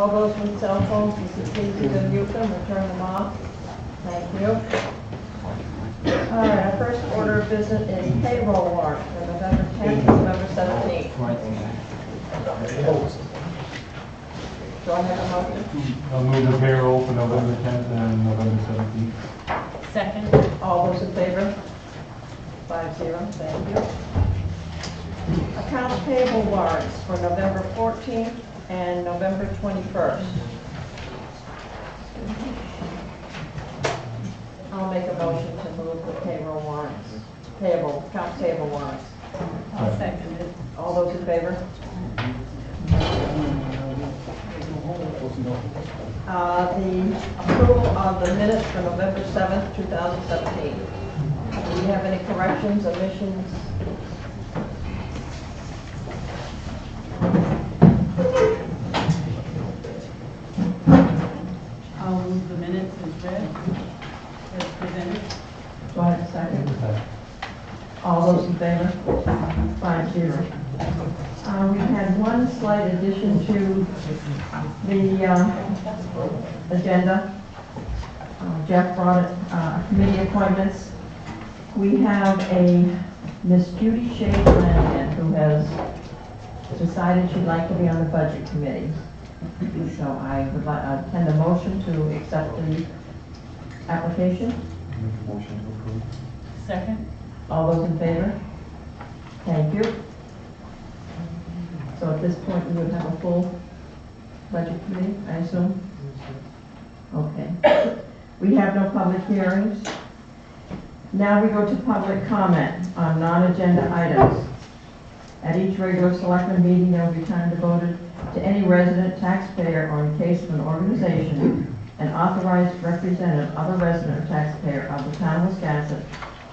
All those with cell phones, please either mute them or turn them off. Thank you. All right, our first order of business is payroll warrant for November 10th and November 17th. Do I have a motion? I'll move the payroll for November 10th and November 17th. Second. All those in favor? 5-0, thank you. Accounts payable warrants for November 14th and November 21st. I'll make a motion to move the payroll warrants, accounts payable warrants. I'll second it. All those in favor? The approval of the minutes for November 7th, 2017. Do we have any corrections, omissions? I'll move the minutes as read, as presented. Do I have a second? All those in favor? 5-0. We had one slight addition to the agenda. Jeff brought it, committee appointments. We have a Miss Judy Shea Flanagan who has decided she'd like to be on the budget committee. So I would like, attend a motion to accept the application. Motion to approve. Second. All those in favor? Thank you. So at this point, we would have a full budget committee, I assume? Okay. We have no public hearings. Now we go to public comment on non-agenda items. At each regular selectmen meeting, there will be time devoted to any resident, taxpayer, or in case of an organization, an authorized representative of a resident or taxpayer of the town of Wiscasset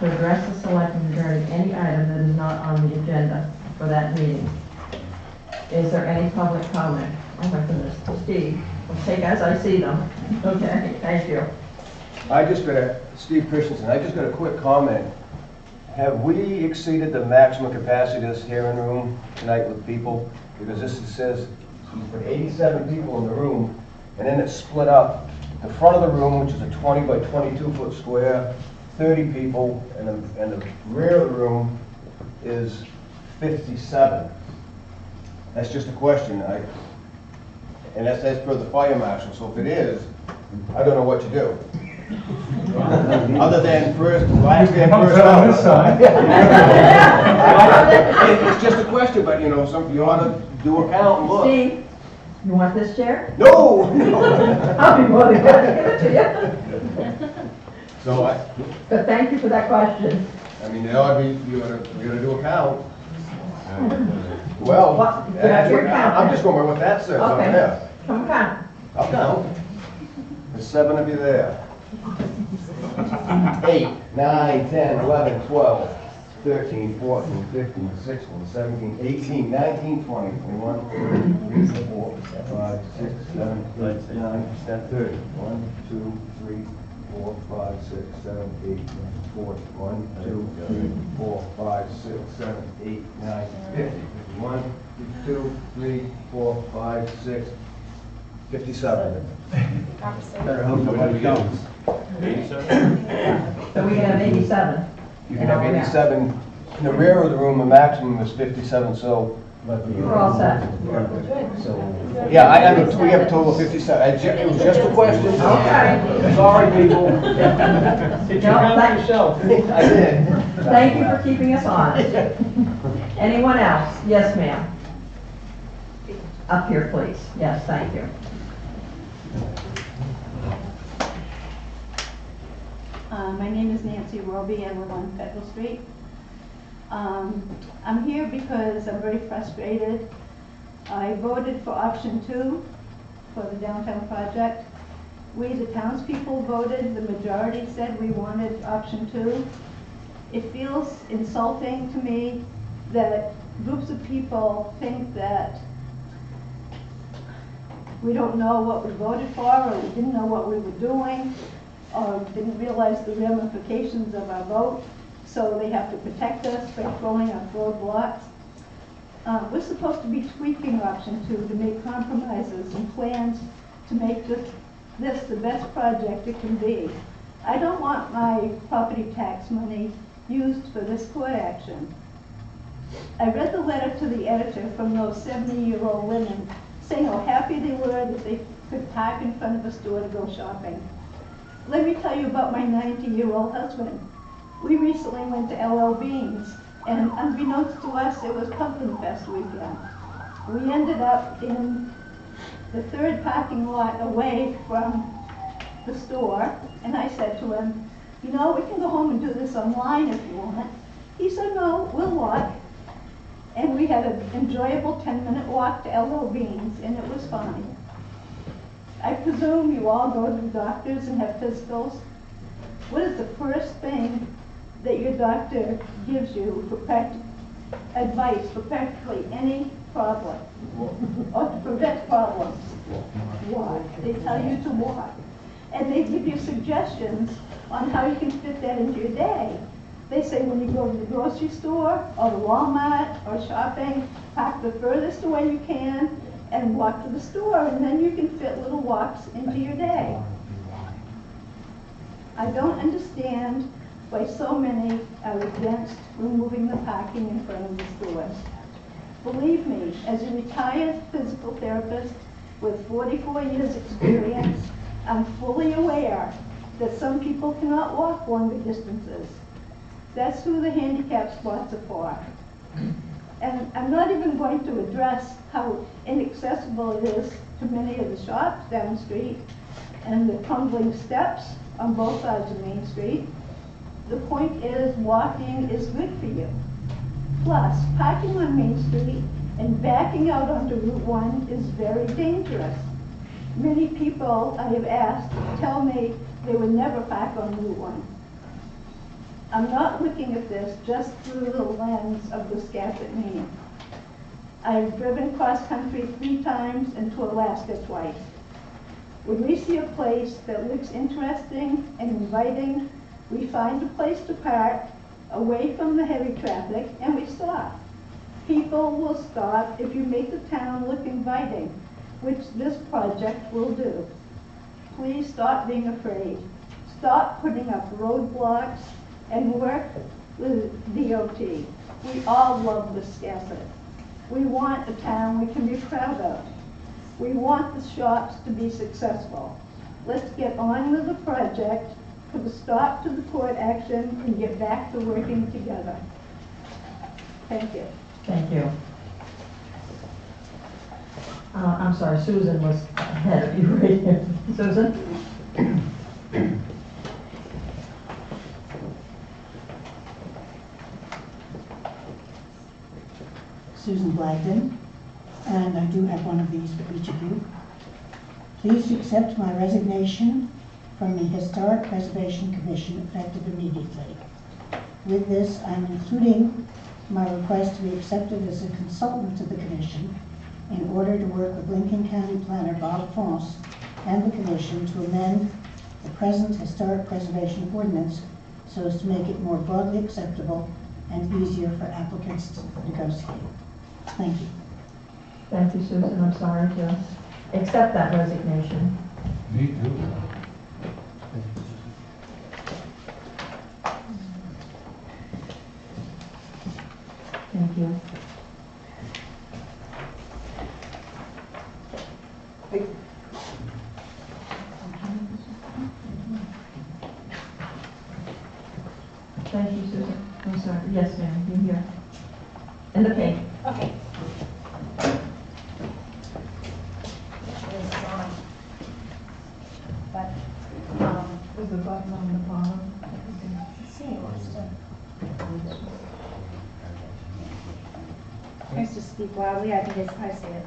to address the selectmen regarding any item that is not on the agenda for that meeting. Is there any public comment? Oh my goodness, Steve, I'll take as I see them. Okay, thank you. Steve Christensen, I just got a quick comment. Have we exceeded the maximum capacity of this hearing room tonight with people? Because this says you put 87 people in the room, and then it's split up. The front of the room, which is a 20 by 22 foot square, 30 people, and the rear of the room is 57. That's just a question. And that's as per the fire marshal. So if it is, I don't know what to do. Other than last day first on this side. It's just a question, but you ought to do a count and look. Steve, you want this chair? No! I'll be more than glad to give it to you. So But thank you for that question. there ought to be, we ought to do a count. Well, That's your count. I'm just going by what that says on Okay. there. Come count. I'll count. There's 7 of you there. 8, 9, 10, 11, 12, 13, 14, 15, 16, 17, 18, 19, 20, 21, 22, 24, 5, 6, 7, 8, 9, 10, 30. 1, 2, 3, 4, 5, 6, 7, 8, 4, 1, 2, 3, 4, 5, 6, 7, 8, 9, 50. 1, 2, 3, 4, 5, 6, 57. Better hope nobody comes. 87? So we can have 87. You can have 87. In the rear of the room, the maximum is 57, so. We're all set. Yeah, I mean, we have a total of 57. It was just a question. Okay. Sorry, people. Did you count yourself? I did. Thank you for keeping us honest. Anyone else? Yes, ma'am. Up here, please. Yes, thank you. My name is Nancy Roby. I live on Federal Street. I'm here because I'm very frustrated. I voted for option 2 for the downtown project. We, the townspeople, voted. The majority said we wanted option 2. It feels insulting to me that groups of people think that we don't know what we voted for, or we didn't know what we were doing, or didn't realize the ramifications of our vote, so they have to protect us by throwing up roadblocks. We're supposed to be tweaking option 2 to make compromises and plans to make this the best project it can be. I don't want my property tax money used for this court action. I read the letter to the editor from those 70-year-old women saying how happy they were that they could park in front of a store to go shopping. Let me tell you about my 90-year-old husband. We recently went to LL Bean's, and unbeknownst to us, it was Pumpkin Fest weekend. We ended up in the third parking lot away from the store, and I said to him, you know, we can go home and do this online if you want. He said, no, we'll walk. And we had an enjoyable 10-minute walk to LL Bean's, and it was fine. I presume you all go to the doctors and have physicals. What is the first thing that your doctor gives you for advice for practically any problem or to prevent problems? Walk. They tell you to walk. And they give you suggestions on how you can fit that into your day. They say when you go to the grocery store or to Walmart or shopping, park the furthest away you can and walk to the store, and then you can fit little walks into your day. I don't understand why so many are against removing the parking in front of the stores. Believe me, as a retired physical therapist with 44 years experience, I'm fully aware that some people cannot walk longer distances. That's who the handicap spots are for. And I'm not even going to address how inaccessible it is to many of the shops down the street and the crumbling steps on both sides of Main Street. The point is, walking is good for you. Plus, parking on Main Street and backing out onto Route 1 is very dangerous. Many people I have asked tell me they would never park on Route 1. I'm not looking at this just through the lens of Wiscasset, Maine. I've driven cross-country 3 times and to Alaska twice. When we see a place that looks interesting and inviting, we find a place to park away from the heavy traffic and we stop. People will stop if you make the town look inviting, which this project will do. Please stop being afraid. Stop putting up roadblocks and work with DOT. We all love Wiscasset. We want a town we can be proud of. We want the shops to be successful. Let's get on with the project, put a stop to the court action, and get back to working together. Thank you. Thank you. I'm sorry, Susan was ahead of you right here. Susan? Susan Blagden, and I do have one of these for each of you. Please accept my resignation from the Historic Preservation Commission effective immediately. With this, I'm including my request to be accepted as a consultant to the commission in order to work with Lincoln County Planner Bob Fonce and the commission to amend the present historic preservation ordinance so as to make it more broadly acceptable and easier for applicants to negotiate. Thank you. Thank you, Susan. I'm sorry to accept that resignation. Me too. Thank you. Thank you, Susan. I'm sorry. Yes, ma'am. You here? And the pink. Okay. But, Is the button on the bottom? Thanks to speak loudly, I think I see it.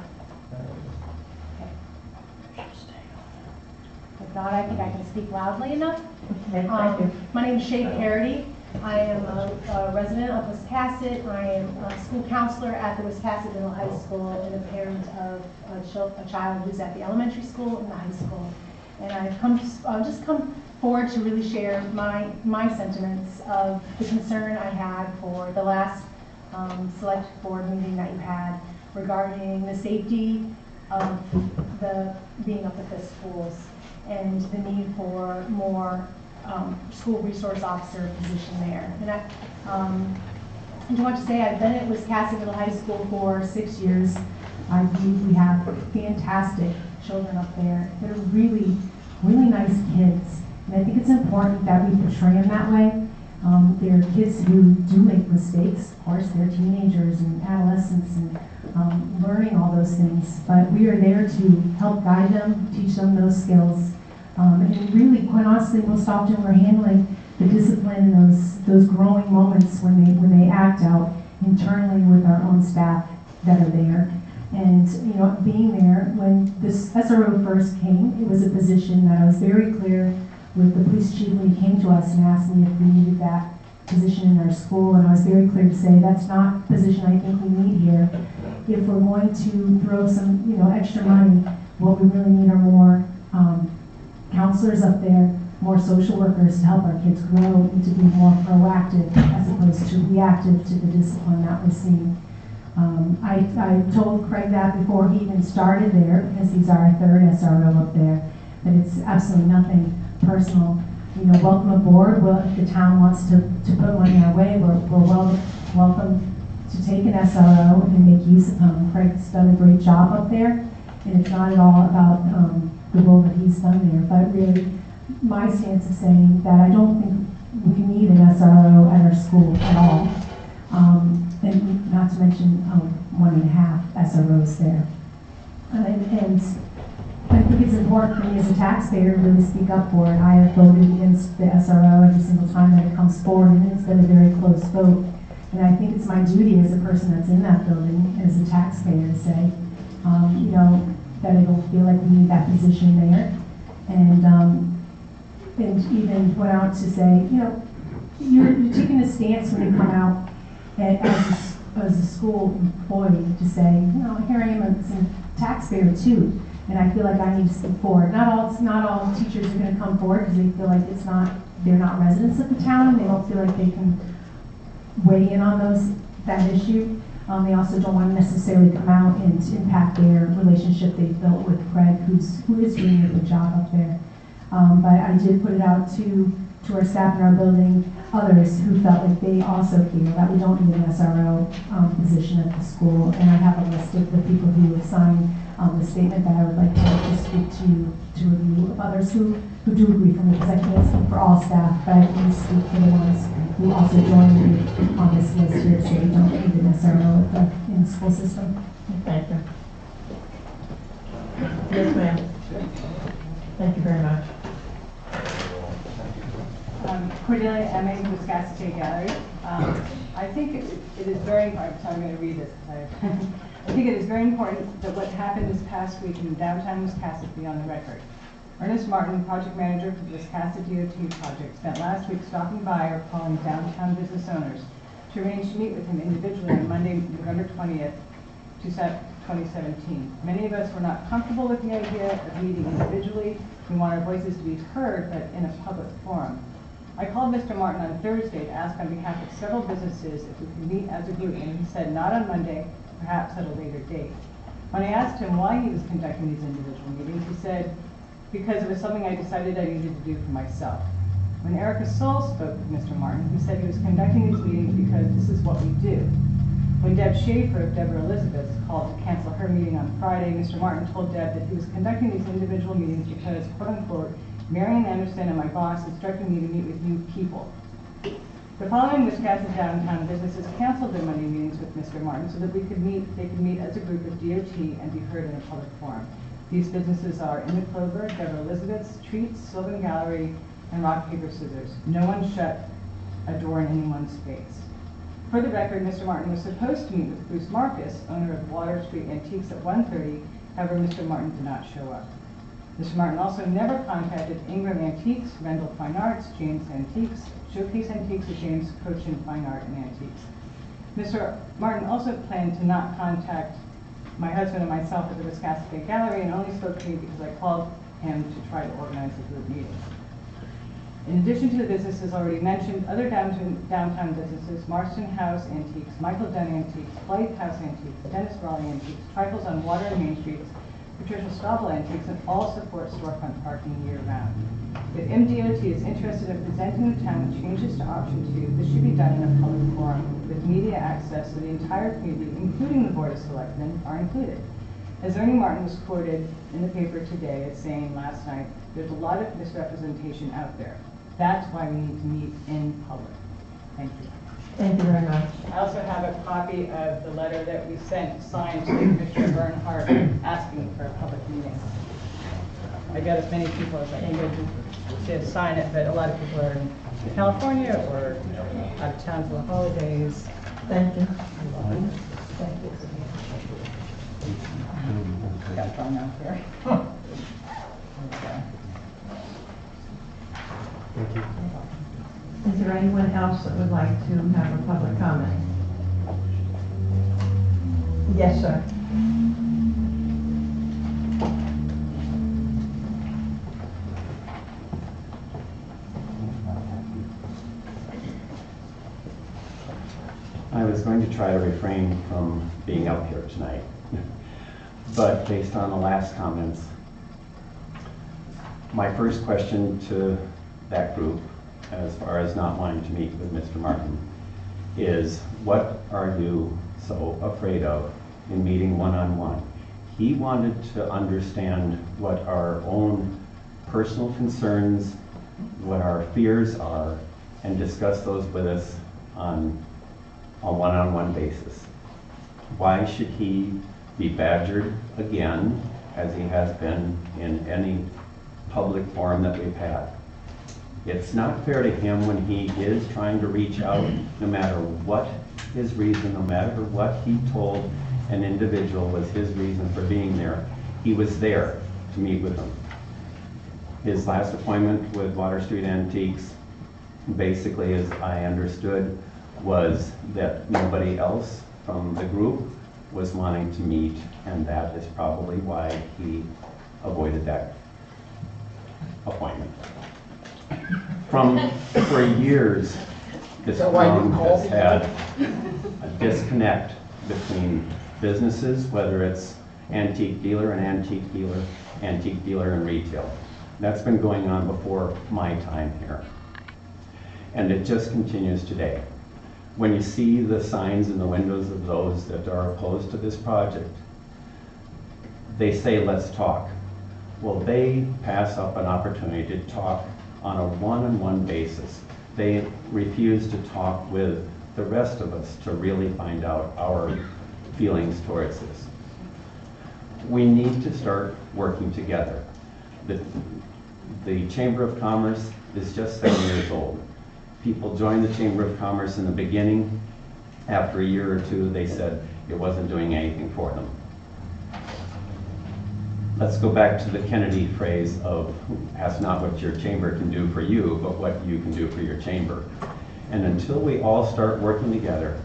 If not, I think I can speak loudly enough. Okay, thank you. My name is Shay Parody. I am a resident of Wiscasset. I am a school counselor at the Wiscasset Middle High School and a parent of a child who's at the elementary school and the high school. And I've just come forward to really share my sentiments of the concern I had for the last select board meeting that you had regarding the safety of being up at the schools and the need for more school resource officer position there. And I do want to say I've been at Wiscasset Middle High School for 6 years. I believe we have fantastic children up there. They're really, really nice kids. And I think it's important that we portray them that way. They're kids who do make mistakes. Of course, they're teenagers and adolescents and learning all those things. But we are there to help guide them, teach them those skills. And really, quite honestly, most often we're handling the discipline, those growing moments when they act out internally with our own staff that are there. And you know, being there when this SRO first came, it was a position that I was very clear with the police chief when he came to us and asked me if we needed that position in our school, and I was very clear to say that's not a position I think we need here. If we're going to throw some, you know, extra money, what we really need are more counselors up there, more social workers to help our kids grow and to be more proactive as opposed to reactive to the discipline that we're seeing. I told Craig that before he even started there, because he's our third SRO up there, that it's absolutely nothing personal. You know, welcome aboard. Well, if the town wants to put money our way, we're welcome to take an SRO and make use of him. Craig's done a great job up there, and it's not at all about the role that he's done there, but really my stance is saying that I don't think we need an SRO at our school at all. And not to mention 1.5 SROs there. And I think it's important for me as a taxpayer to really speak up for it. I have voted against the SRO every single time that it comes forward, and it's been a very close vote. And I think it's my duty as a person that's in that building, as a taxpayer, to say, you know, that I don't feel like we need that position there. And even went out to say, you know, you're taking a stance when you come out as a school employee to say, you know, here I am as a taxpayer too, and I feel like I need to speak forward. Not all teachers are going to come forward because they feel like they're not residents of the town and they don't feel like they can weigh in on that issue. They also don't want to necessarily come out and impact their relationship they've built with Craig, who is doing a good job up there. But I did put it out to our staff in our building, others who felt like they also feel that we don't need an SRO position at the school. And I have a list of the people who have signed the statement that I would like to speak to review of others who do agree for me, because I can't speak for all staff, but I can speak for the ones who also joined me on this list here to say we don't need an SRO in the school system. Thank you. Yes, ma'am. Thank you very much. Cordelia M.A. Wiscasset State Gallery. I think it is very important, so I'm going to read this. I think it is very important that what happened this past week in downtown Wiscasset be on the record. Ernest Martin, project manager for the Wiscasset DOT project, spent last week stopping by or calling downtown business owners to arrange to meet with him individually on Monday, November 20th, 2017. Many of us were not comfortable with the idea of meeting individually. We want our voices to be heard, but in a public forum. I called Mr. Martin on Thursday to ask on behalf of several businesses if we could meet as a group, and he said not on Monday, perhaps at a later date. When I asked him why he was conducting these individual meetings, he said, because it was something I decided I needed to do for myself. When Erica Soul spoke with Mr. Martin, he said he was conducting these meetings because this is what we do. When Deb Schaefer of Deborah Elizabeth called to cancel her meeting on Friday, Mr. Martin told Deb that he was conducting these individual meetings because, quote unquote, Marian Anderson and my boss instructed me to meet with you people. The following Wiscasset downtown businesses canceled their Monday meetings with Mr. Martin so that they could meet as a group of DOT and be heard in a public forum. These businesses are In the Clover, Deborah Elizabeth's, Treats, Sylvan Gallery, and Rock, Paper, Scissors. No one shut a door in anyone's face. For the record, Mr. Martin was supposed to meet with Bruce Marcus, owner of Water Street Antiques, at 1:30. However, Mr. Martin did not show up. Mr. Martin also never contacted Ingram Antiques, Rendell Fine Arts, James Antiques, Showcase Antiques, or James Cochin Fine Art and Antiques. Mr. Martin also planned to not contact my husband and myself at the Wiscasset State Gallery and only spoke to me because I called him to try to organize a group meeting. In addition to the businesses already mentioned, other downtown businesses, Marston House Antiques, Michael Dunn Antiques, Blythe House Antiques, Dennis Raleigh Antiques, Trifles on Water and Main Streets, Patricia Straubel Antiques, and all support storefront parking year-round. If MDOT is interested in presenting the town with changes to option 2, this should be done in a public forum with media access so the entire community, including the Board of Selectmen, are included. As Ernie Martin was quoted in the paper today as saying last night, there's a lot of misrepresentation out there. That's why we need to meet in public. Thank you. Thank you very much. I also have a copy of the letter that we sent, signed to Commissioner Bernhardt, asking for a public meeting. I got as many people as I could to sign it, but a lot of people are in California or out of town for the holidays. Thank you. Thank you. Got thrown out there. Okay. Thank you. Is there anyone else that would like to have a public comment? Yes, sir. I was going to try to refrain from being up here tonight, but based on the last comments, my first question to that group, as far as not wanting to meet with Mr. Martin, is what are you so afraid of in meeting one-on-one? He wanted to understand what our own personal concerns, what our fears are, and discuss those with us on a one-on-one basis. Why should he be badgered again, as he has been in any public forum that we've had? It's not fair to him when he is trying to reach out, no matter what his reason, no matter what he told an individual was his reason for being there. He was there to meet with them. His last appointment with Water Street Antiques, basically, as I understood, was that nobody else from the group was wanting to meet, and that is probably why he avoided that appointment. For years, this town has had a disconnect between businesses, whether it's antique dealer and antique dealer and retail. That's been going on before my time here. And it just continues today. When you see the signs in the windows of those that are opposed to this project, they say, let's talk. Well, they pass up an opportunity to talk on a one-on-one basis. They refuse to talk with the rest of us to really find out our feelings towards this. We need to start working together. The Chamber of Commerce is just 7 years old. People joined the Chamber of Commerce in the beginning. After a year or two, they said it wasn't doing anything for them. Let's go back to the Kennedy phrase of ask not what your chamber can do for you, but what you can do for your chamber. And until we all start working together,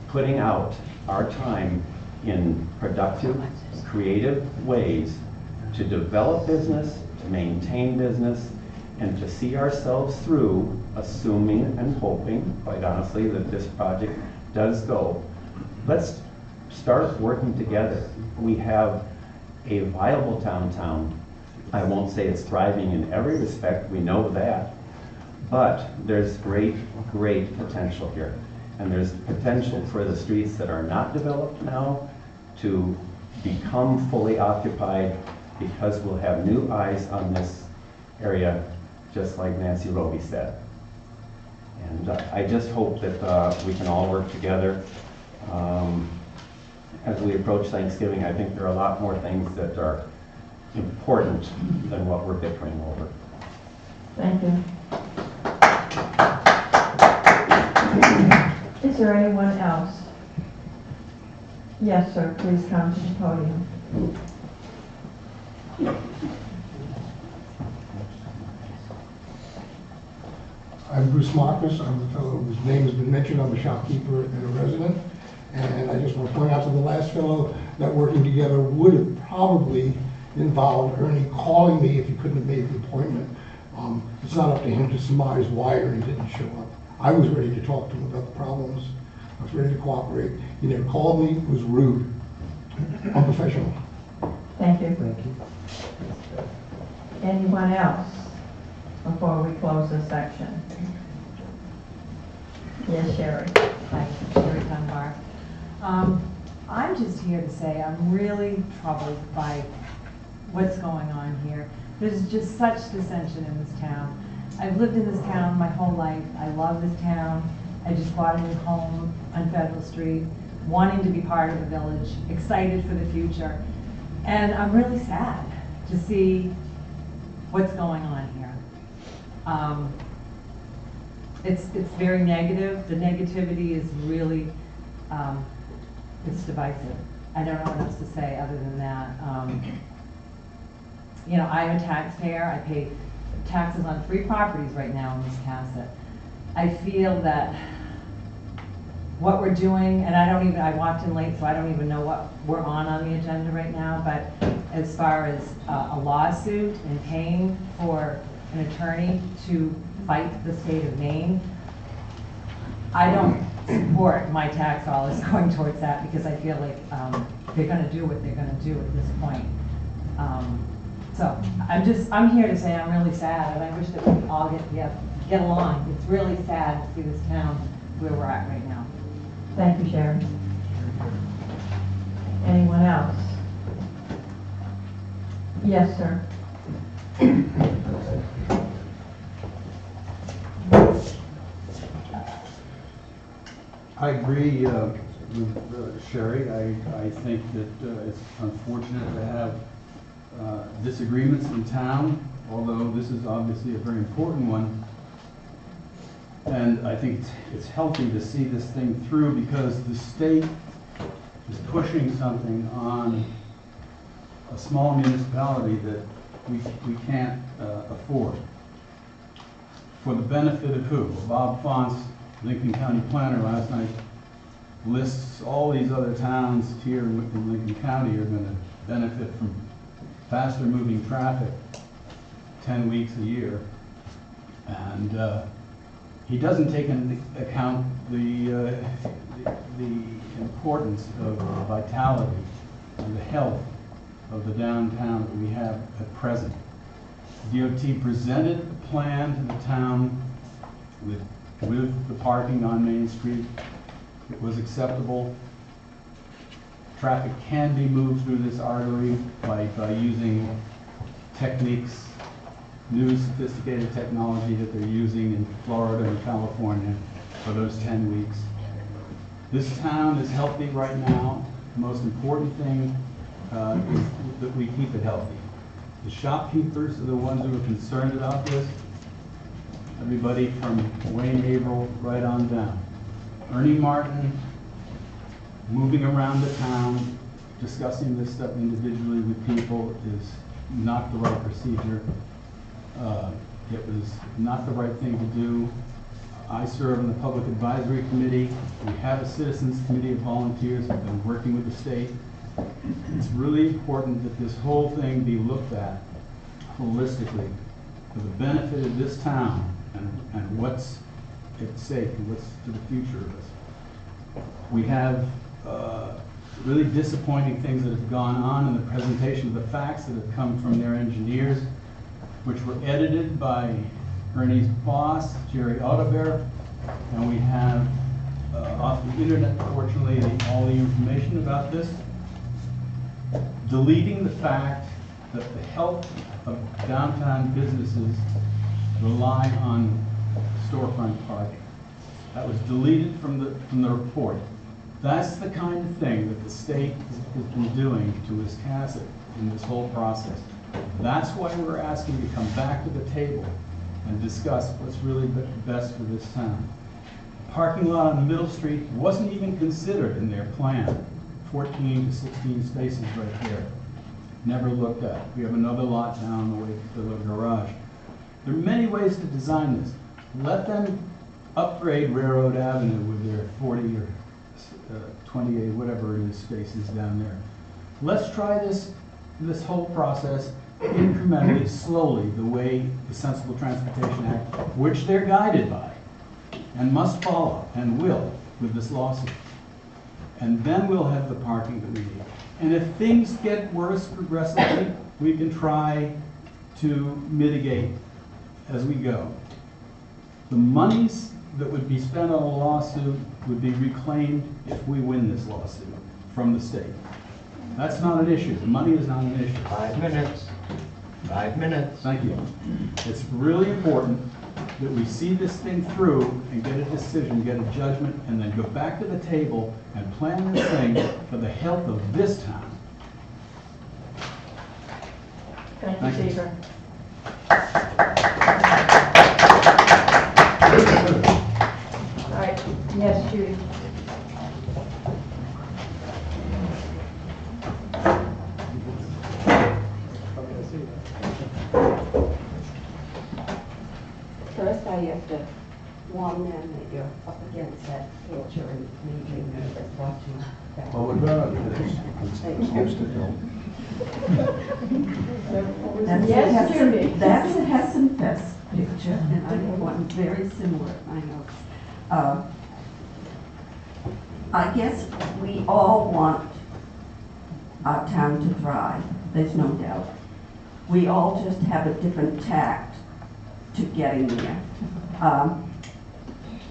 putting out our time in productive, creative ways to develop business, to maintain business, and to see ourselves through, assuming and hoping, quite honestly, that this project does go. Let's start working together. We have a viable downtown. I won't say it's thriving in every respect, we know that, but there's great, great potential here. And there's potential for the streets that are not developed now to become fully occupied, because we'll have new eyes on this area, just like Nancy Roby said. And I just hope that we can all work together. As we approach Thanksgiving, I think there are a lot more things that are important than what we're bickering over. Thank you. Is there anyone else? Yes, sir, please come to the podium. I'm Bruce Marcus. I'm the fellow whose name has been mentioned. I'm a shopkeeper and a resident. And I just want to point out to the last fellow that working together would have probably involved Ernie calling me if he couldn't have made the appointment It's not up to him to surmise why Ernie didn't show up. I was ready to talk to him about the problems. I was ready to cooperate. He never called me, was rude, unprofessional. Thank you. Thank you. Anyone else before we close this section? Yes, Sherry. Hi, Sherry Dunbar. I'm just here to say I'm really troubled by what's going on here. There's just such dissension in this town. I've lived in this town my whole life. I love this town. I just bought a new home on Federal Street, wanting to be part of the village, excited for the future. And I'm really sad to see what's going on here. It's very negative. The negativity is really, it's divisive. I don't know what else to say other than that. You know, I'm a taxpayer. I pay taxes on 3 properties right now in Wiscasset. I feel that what we're doing, and I walked in late, so I don't even know what we're on the agenda right now, but as far as a lawsuit and paying for an attorney to fight the state of Maine, I don't support my tax dollars going towards that because I feel like they're gonna do what they're gonna do at this point. So I'm here to say I'm really sad, and I wish that we could all get along. It's really sad to see this town where we're at right now. Thank you, Sherry. Anyone else? Yes, sir. I agree with Sherry. I think that it's unfortunate to have disagreements in town, although this is obviously a very important one. And I think it's healthy to see this thing through because the state is pushing something on a small municipality that we can't afford. For the benefit of who? Bob Fonce, Lincoln County planner, last night lists all these other towns here in Lincoln County are going to benefit from faster moving traffic 10 weeks a year. And he doesn't take into account the importance of the vitality and the health of the downtown that we have at present. DOT presented a plan to the town with the parking on Main Street. It was acceptable. Traffic can be moved through this artery by using techniques, new sophisticated technology that they're using in Florida and California for those 10 weeks. This town is healthy right now. The most important thing is that we keep it healthy. The shopkeepers are the ones who are concerned about this. Everybody from Wayne Averill right on down. Ernie Martin, moving around the town, discussing this stuff individually with people is not the right procedure. It was not the right thing to do. I serve on the Public Advisory Committee. We have a Citizens Committee of volunteers who've been working with the state. It's really important that this whole thing be looked at holistically for the benefit of this town and what's at stake and what's for the future of us. We have really disappointing things that have gone on in the presentation of the facts that have come from their engineers, which were edited by Ernie's boss, Jerry Audubert, and we have off the internet, fortunately, all the information about this, deleting the fact that the health of downtown businesses rely on storefront parking. That was deleted from the report. That's the kind of thing that the state has been doing to Wiscasset in this whole process. That's why we're asking to come back to the table and discuss what's really best for this town. The parking lot on Middle Street wasn't even considered in their plan. 14 to 16 spaces right there. Never looked at. We have another lot down the way to the garage. There are many ways to design this. Let them upgrade Railroad Avenue with their 40 or 28, whatever it is, spaces down there. Let's try this whole process incrementally, slowly, the way the Sensible Transportation Act, which they're guided by, and must follow, and will, with this lawsuit. And then we'll have the parking that we need. And if things get worse progressively, we can try to mitigate as we go. The monies that would be spent on a lawsuit would be reclaimed if we win this lawsuit from the state. That's not an issue. The money is not an issue. 5 minutes. 5 minutes. Thank you. It's really important that we see this thing through and get a decision, get a judgment, and then go back to the table and plan this thing for the health of this town. Thank you, Peter. All right, yes, Judy. First, I have to warn them that you're up against that picture and leaving nervous watching that. Well, we're gonna, Thank it's you. against the bill. Yes, Judy. That's a Hessen Fest picture, and I have one very similar at my house. I guess we all want our town to thrive, there's no doubt. We all just have a different tact to getting there.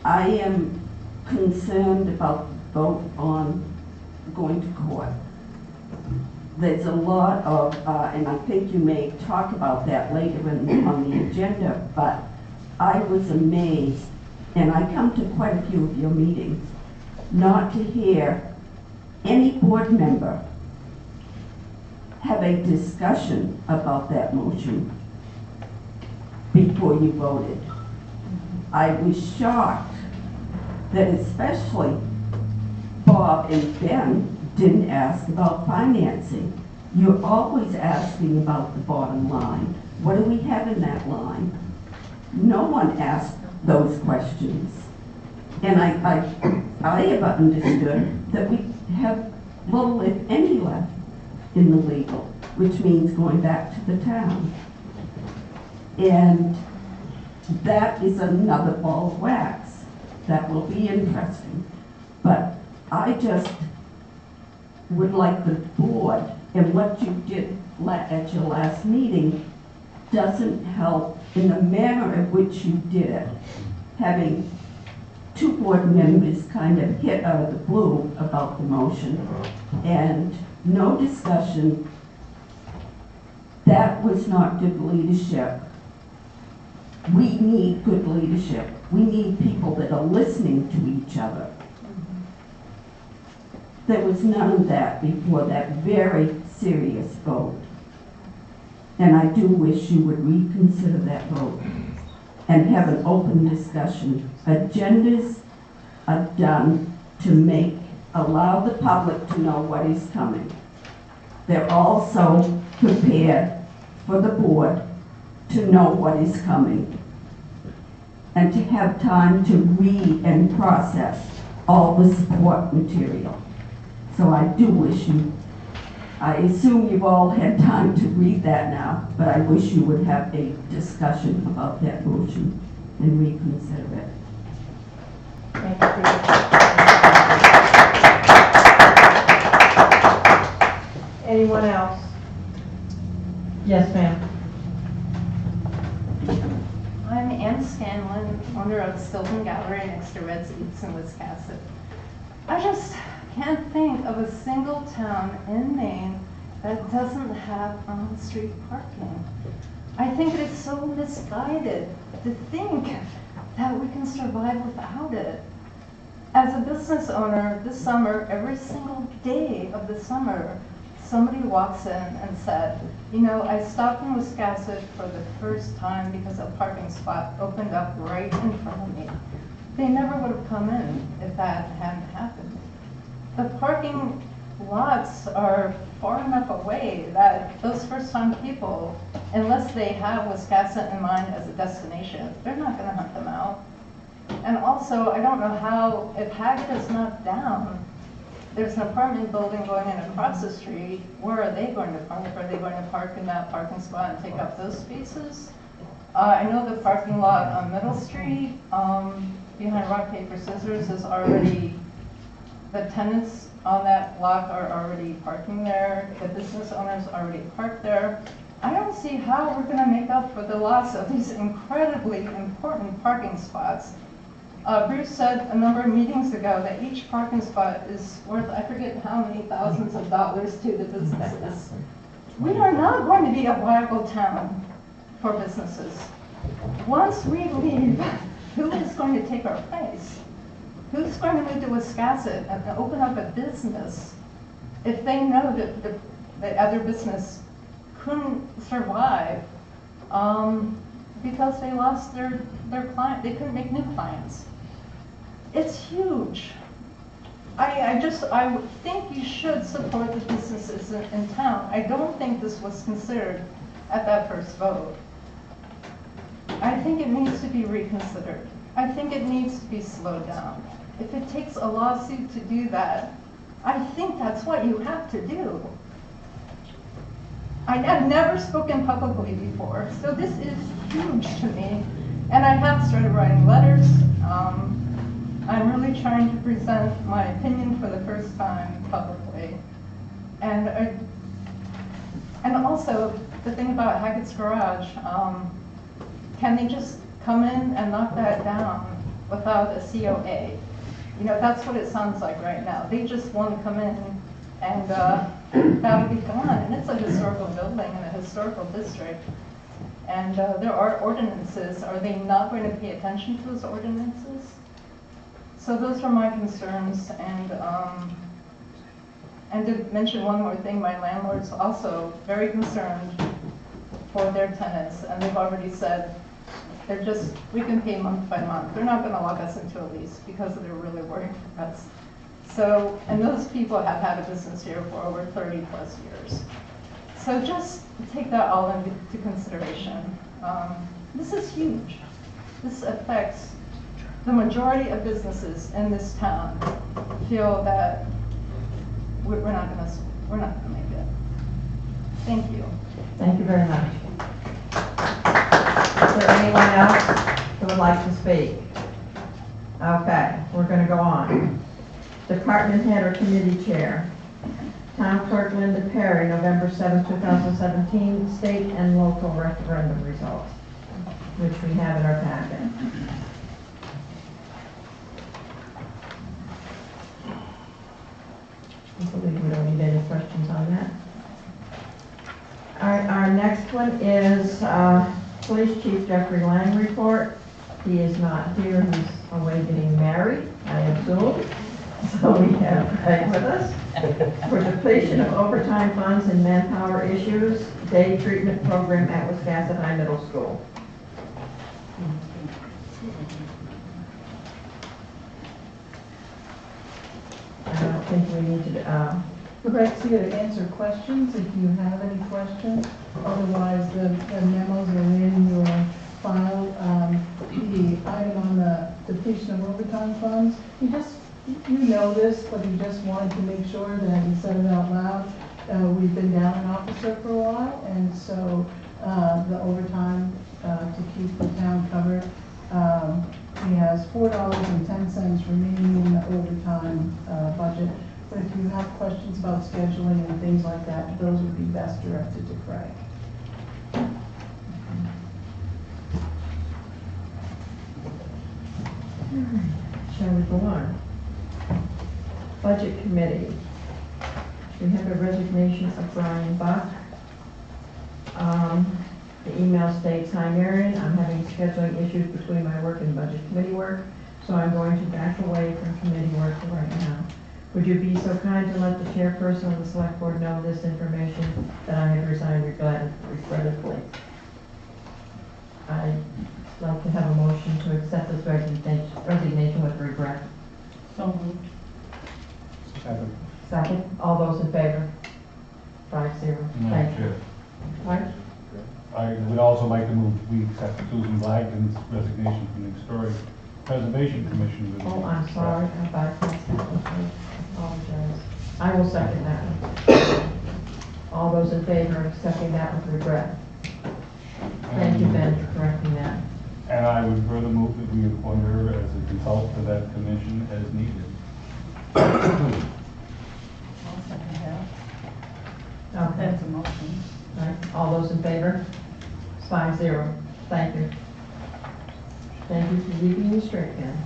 I am concerned about the vote on going to court. There's a lot of, and I think you may talk about that later on the agenda, but I was amazed, and I come to quite a few of your meetings, not to hear any board member have a discussion about that motion before you voted. I was shocked that especially Bob and Ben didn't ask about financing. You're always asking about the bottom line. What do we have in that line? No one asked those questions. And I have understood that we have little, if any, left in the legal, which means going back to the town. And that is another ball of wax. That will be interesting. But I just would like the board, and what you did at your last meeting doesn't help in the manner in which you did it. Having two board members kind of hit out of the blue about the motion and no discussion, that was not good leadership. We need good leadership. We need people that are listening to each other. There was none of that before that very serious vote. And I do wish you would reconsider that vote and have an open discussion. Agendas are done to allow the public to know what is coming. They're also prepared for the board to know what is coming and to have time to read and process all the support material. So I do wish I assume you've all had time to read that now, but I wish you would have a discussion about that motion and reconsider it. Thank you, Peter. Anyone else? Yes, ma'am. I'm Ann Scanlon, owner of Stilton Gallery next to Red's Eats in Wiscasset. I just can't think of a single town in Maine that doesn't have on-street parking. I think it is so misguided to think that we can survive without it. As a business owner this summer, every single day of the summer, somebody walks in and said, you know, I stopped in Wiscasset for the first time because a parking spot opened up right in front of me. They never would have come in if that hadn't happened. The parking lots are far enough away that those first-time people, unless they have Wiscasset in mind as a destination, they're not going to hunt them out. And also, I don't know how, if Haggett is not down, there's an apartment building going in across the street, where are they going to park? Are they going to park in that parking spot and take up those spaces? I know the parking lot on Middle Street, behind Rock, Paper, Scissors is already, the tenants on that block are already parking there. The business owners already parked there. I don't see how we're gonna make up for the loss of these incredibly important parking spots. Bruce said a number of meetings ago that each parking spot is worth, I forget how many thousands of dollars to the businesses. We are not going to be a viable town for businesses. Once we leave, who is going to take our place? Who's going to move to Wiscasset and open up a business if they know that the other business couldn't survive because they lost their client, they couldn't make new clients? It's huge. I think you should support the businesses in town. I don't think this was considered at that first vote. I think it needs to be reconsidered. I think it needs to be slowed down. If it takes a lawsuit to do that, I think that's what you have to do. I've never spoken publicly before, so this is huge to me. And I have started writing letters. I'm really trying to present my opinion for the first time publicly. And also, the thing about Hackett's Garage, can they just come in and knock that down without a COA? You know, that's what it sounds like right now. They just want to come in and that'll be gone. And it's a historical building in a historical district. And there are ordinances. Are they not going to pay attention to those ordinances? So those are my concerns. And to mention one more thing, my landlord's also very concerned for their tenants. And they've already said, we can pay month by month. They're not going to lock us into a lease because they're really worried for us. So, and those people have had a business here for over 30 plus years. So just take that all into consideration. This is huge. This affects the majority of businesses in this town. Feel that we're not going to make it. Thank you. Thank you very much. Is there anyone else who would like to speak? Okay, we're going to go on. Department head or committee chair. Town clerk Linda Perry, November 7, 2017, state and local referendum results, which we have in our packet. I believe we don't need any questions on that. All right, our next one is Police Chief Jeffrey Lang report. He is not here. He's away getting married, I assume. So we have Peg with us for depletion of overtime funds and manpower issues, day treatment program at Wiscasset High Middle School. I don't think we need to, Greg's here to answer questions if you have any questions. Otherwise, the memos are in your file. The item on the depletion of overtime funds, you know this, but you just wanted to make sure that you said it out loud. We've been down an officer for a while, and so the overtime to keep the town covered. He has $4.10 remaining in the overtime budget. But if you have questions about scheduling and things like that, those would be best directed to Craig. shall we go on? Budget committee. We have a resignation of Brian Buck. The email states, "Hi Marion, I'm having scheduling issues between my work and budget committee work, so I'm going to back away from committee work for right now. Would you be so kind to let the chairperson of the select board know this information, that I have resigned regrettably?" I'd like to have a motion to accept this resignation with regret. So moved. Second. Second, all those in favor? 5-0. Madam Thank you. Chair, Right? I would also like to move, we accept Susan Blagden's resignation from the Historic Preservation Commission. would- Oh, I'm sorry, I bypassed that one. I apologize. I will second that one. All those in favor of accepting that with regret? Thank you, Ben, for correcting that. And I would further move that we appoint her as a consultant to that commission as needed. I'll second that. Okay. That's a motion. All right, all those in favor? 5-0. Thank you. Thank you for leaving me straight, Ben.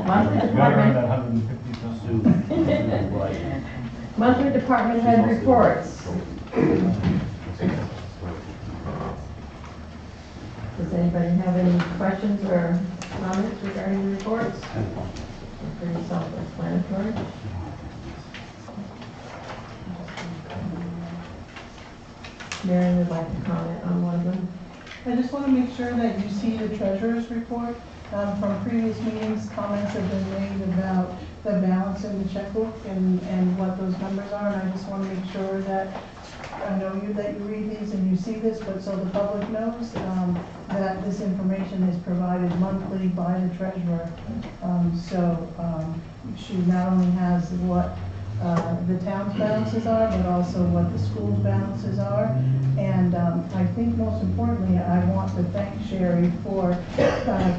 Monthly You gotta earn that department, 150,000. monthly department head reports. Does anybody have any questions or comments regarding the reports? They're pretty self-explanatory. Marion would like to comment on one of them. I just want to make sure that you see the treasurer's report. From previous meetings, comments have been made about the balance in the checkbook and what those numbers are. And I just want to make sure that, I know that you read these and you see this, but so the public knows that this information is provided monthly by the treasurer. She not only has what the town's balances are, but also what the school's balances are. And I think most importantly, I want to thank Sherry for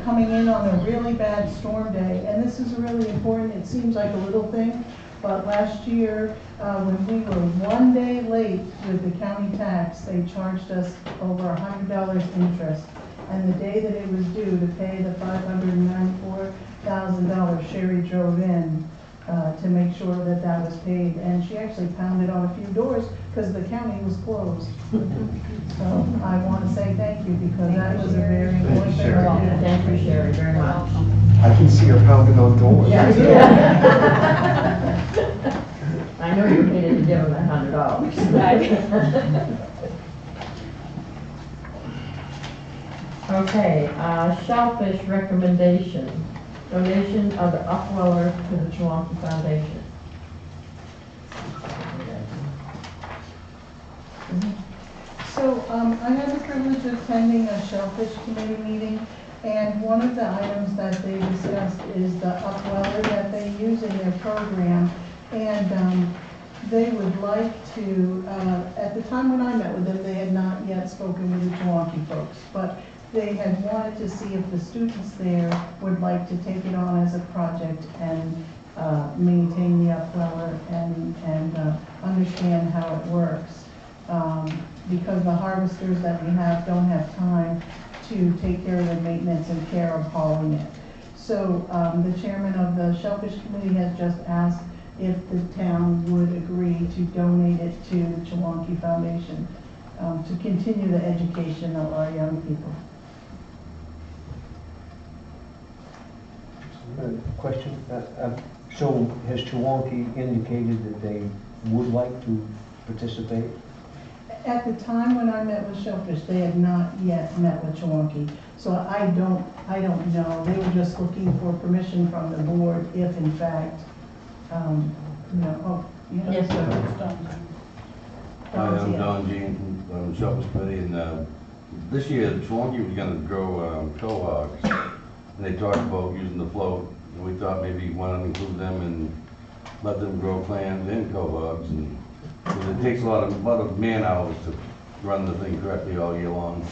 coming in on a really bad storm day. And this is really important. It seems like a little thing, but last year, when we were 1 day late with the county tax, they charged us over $100 interest. And the day that it was due to pay the $594,000, Sherry drove in to make sure that that was paid. And she actually pounded on a few doors because the county was closed. So I want to say thank you because that was a very important thing to do. Thank you, Sherry, very much. I can see her pounding on doors. Yeah. I know you hated to give him that $100. Okay, shellfish recommendation, donation of the upweller to the Chewonki Foundation. So I had the privilege of attending a shellfish committee meeting, and one of the items that they discussed is the upweller that they use in their program. And they would like to, at the time when I met with them, they had not yet spoken with the Chewonki folks, but they had wanted to see if the students there would like to take it on as a project and maintain the upweller and understand how it works. Because the harvesters that we have don't have time to take care of the maintenance and care of hauling it. So the chairman of the Shellfish Committee has just asked if the town would agree to donate it to the Chewonki Foundation to continue the education of our young people. Question, so has Chewonki indicated that they would like to participate? At the time when I met with Shellfish, they had not yet met with Chewonki. So I don't know. They were just looking for permission from the board if in fact, Yes, sir. Hi, I'm Don Jean from Shellfish Committee, and this year Chewonki was going to grow cohogs, and they talked about using the float, and we thought maybe why not include them and let them grow clams and cohogs, and because it takes a lot of man hours to run the thing correctly all year long.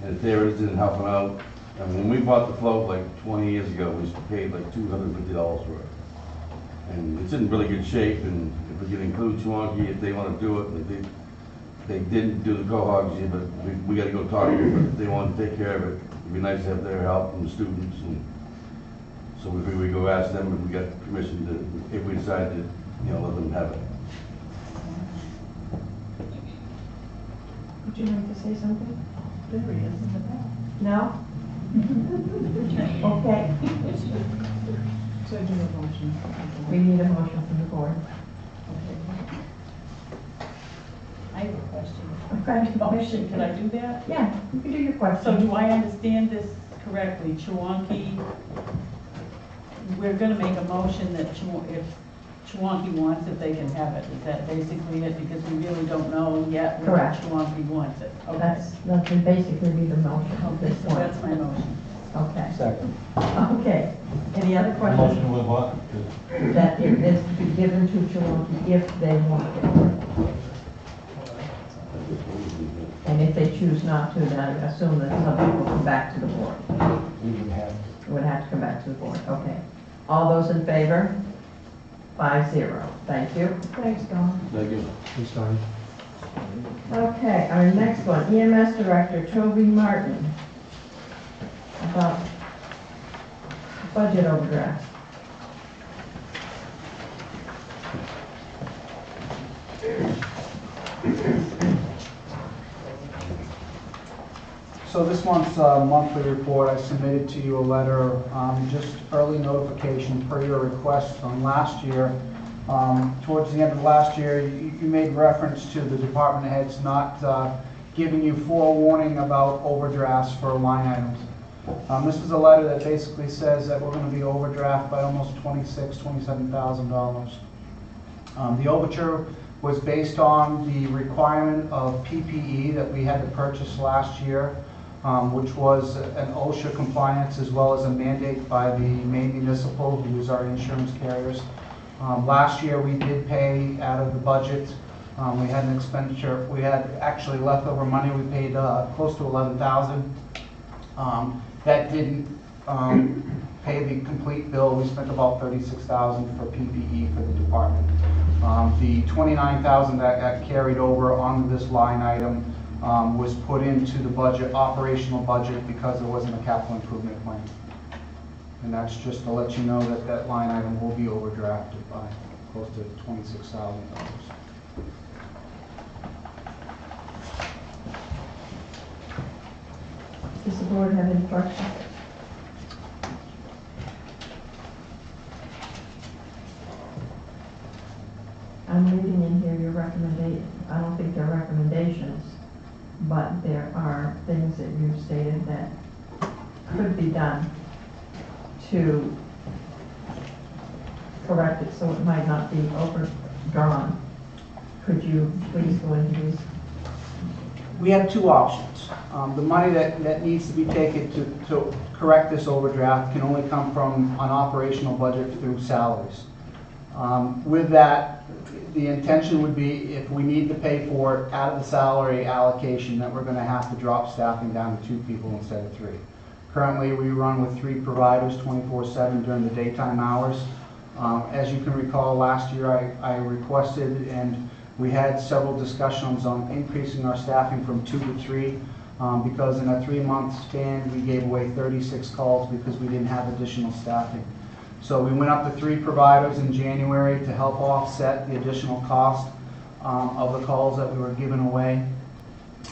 And if they're interested in helping out, and when we bought the float like 20 years ago, we paid like $250 for it. And it's in really good shape, and if we can include Chewonki, if they want to do it, they didn't do the cohogs yet, but we got to go talk to them, but if they want to take care of it, it'd be nice to have their help from the students, and so we figured we'd go ask them if we got permission to, if we decide to, let them have it. Would you like to say something? there he is in the back. No? Okay. So do a motion. We need a motion from the board. I have a question. Okay. Motion, can I do that? Yeah, you can do your question. So do I understand this correctly? Chewonki, we're gonna make a motion that if Chewonki wants it, they can have it. Is that basically it? Because we really don't know yet whether Correct. Chewonki wants it. Okay. That would basically be the motion of this So one. that's my motion. Okay, Second. okay. Any other questions? Motion with what? That it's to be given to Chilwaukee if they want it. And if they choose not to, then I assume that something will come back to the board. We would have. It would have to come back to the board, okay. All those in favor? 5-0. Thank you. Thanks, Don. Thank you. Who's starting? Okay, our next one, EMS Director Toby Martin. About budget overdraft. So this month's monthly report, I submitted to you a letter, just early notification per your request from last year. Towards the end of last year, you made reference to the department heads not giving you forewarning about overdrafts for line items. This is a letter that basically says that we're going to be overdraft by almost $27,000. The overture was based on the requirement of PPE that we had to purchase last year, which was an OSHA compliance as well as a mandate by the Maine Municipal, who is our insurance carriers. Last year we did pay out of the budget. We had an expenditure, we had actually leftover money, we paid close to $11,000. That didn't pay the complete bill. We spent about $36,000 for PPE for the department. The $29,000 that got carried over onto this line item was put into the budget, operational budget, because there wasn't a capital improvement plan. And that's just to let you know that that line item will be overdrafted by close to $26,000. Does the board have any questions? I'm reading in here your recommendation. I don't think they're recommendations, but there are things that you've stated that could be done to correct it so it might not be overdrawn. Could you please go into these? We have two options. The money that needs to be taken to correct this overdraft can only come from an operational budget through salaries. With that, the intention would be if we need to pay for it out of the salary allocation, that we're going to have to drop staffing down to 2 people instead of 3. Currently, we run with 3 providers 24/7 during the daytime hours. As you can recall, last year I requested, and we had several discussions on increasing our staffing from 2 to 3 because in a 3-month span, we gave away 36 calls because we didn't have additional staffing. So we went up to 3 providers in January to help offset the additional cost of the calls that we were giving away.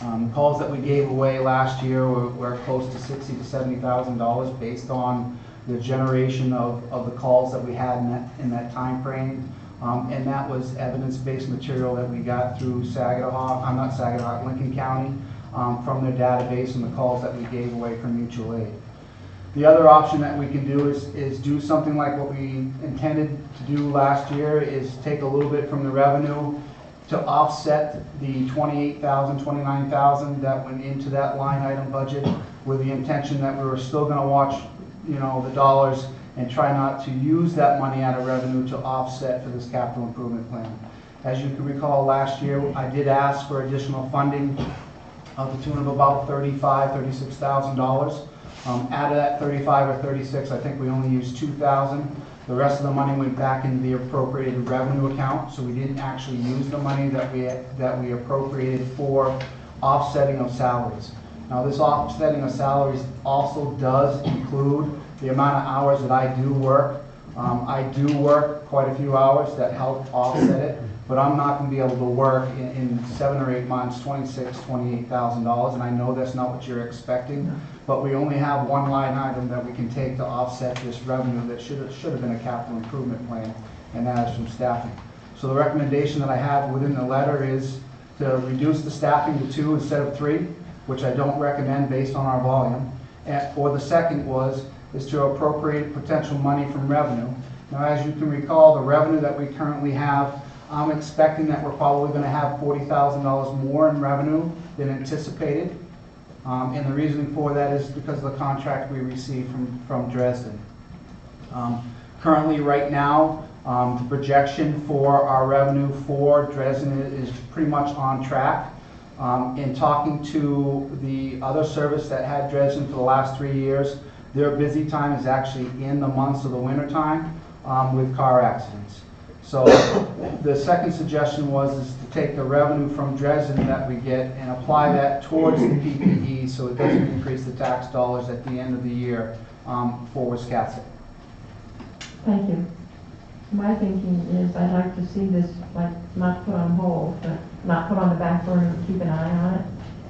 The calls that we gave away last year were close to $60,000 to $70,000 based on the generation of the calls that we had in that time frame. And that was evidence-based material that we got through Lincoln County from their database and the calls that we gave away from mutual aid. The other option that we can do is do something like what we intended to do last year, is take a little bit from the revenue to offset the $28,000, $29,000 that went into that line item budget, with the intention that we were still going to watch, the dollars and try not to use that money out of revenue to offset for this capital improvement plan. As you can recall, last year I did ask for additional funding of the tune of about $35,000, $36,000. Out of that 35 or 36, I think we only used 2,000. The rest of the money went back into the appropriated revenue account, so we didn't actually use the money that we appropriated for offsetting of salaries. Now, this offsetting of salaries also does include the amount of hours that I do work. I do work quite a few hours that help offset it, but I'm not going to be able to work in 7 or 8 months $26,000, $28,000, and I know that's not what you're expecting. But we only have one line item that we can take to offset this revenue that should have been a capital improvement plan, and that is from staffing. So the recommendation that I have within the letter is to reduce the staffing to 2 instead of 3, which I don't recommend based on our volume. Or the second is to appropriate potential money from revenue. Now, as you can recall, the revenue that we currently have, I'm expecting that we're probably going to have $40,000 more in revenue than anticipated. And the reasoning for that is because of the contract we received from Dresden. Currently, right now, the projection for our revenue for Dresden is pretty much on track. In talking to the other service that had Dresden for the last 3 years, their busy time is actually in the months of the winter time with car accidents. So the second suggestion is to take the revenue from Dresden that we get and apply that towards the PPE so it doesn't increase the tax dollars at the end of the year for Wiscasset. Thank you. My thinking is I'd like to see this, like, not put on hold, but not put on the back burner, keep an eye on it,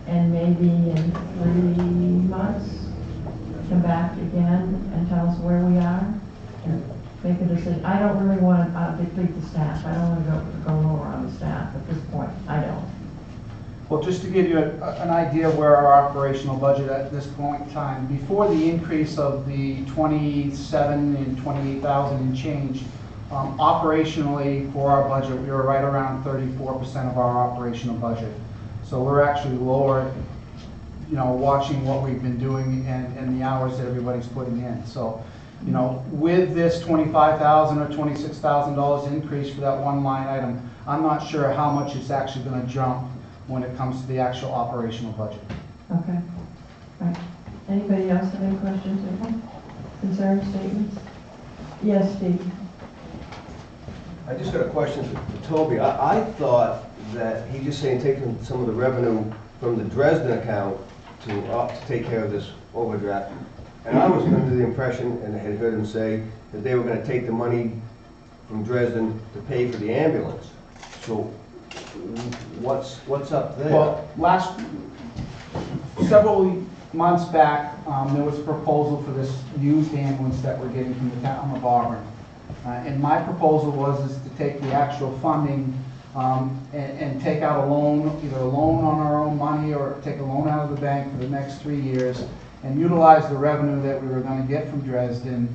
and maybe in 3 months, come back again and tell us where we are, and make a decision. I don't really want to deplete the staff. I don't want to go lower on the staff at this point. I don't. Well, just to give you an idea of where our operational budget at this point in time, before the increase of the 27 and 28,000 and change, operationally for our budget, we were right around 34% of our operational budget. So we're actually lower, watching what we've been doing and the hours that everybody's putting in. So, with this $25,000 or $26,000 increase for that one line item, I'm not sure how much it's actually going to jump when it comes to the actual operational budget. Okay. Right. Anybody else have any questions or concerns, statements? Yes, Steve. I just got a question for Toby. I thought that he just saying taking some of the revenue from the Dresden account to take care of this overdraft. And I was under the impression, and I had heard him say, that they were going to take the money from Dresden to pay for the ambulance. So what's up there? Well, several months back, there was a proposal for this used ambulance that we're getting from the town of Auburn. And my proposal was to take the actual funding and take out a loan, either a loan on our own money or take a loan out of the bank for the next 3 years and utilize the revenue that we were going to get from Dresden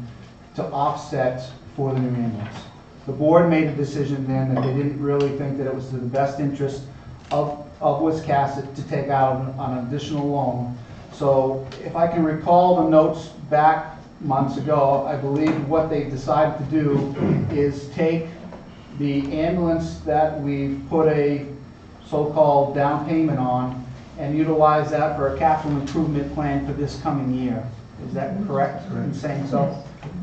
to offset for the new ambulance. The board made a decision then that they didn't really think that it was in the best interest of Wiscasset to take out an additional loan. So if I can recall the notes back months ago, I believe what they decided to do is take the ambulance that we've put a so-called down payment on and utilize that for a capital improvement plan for this coming year. Is that correct in saying so?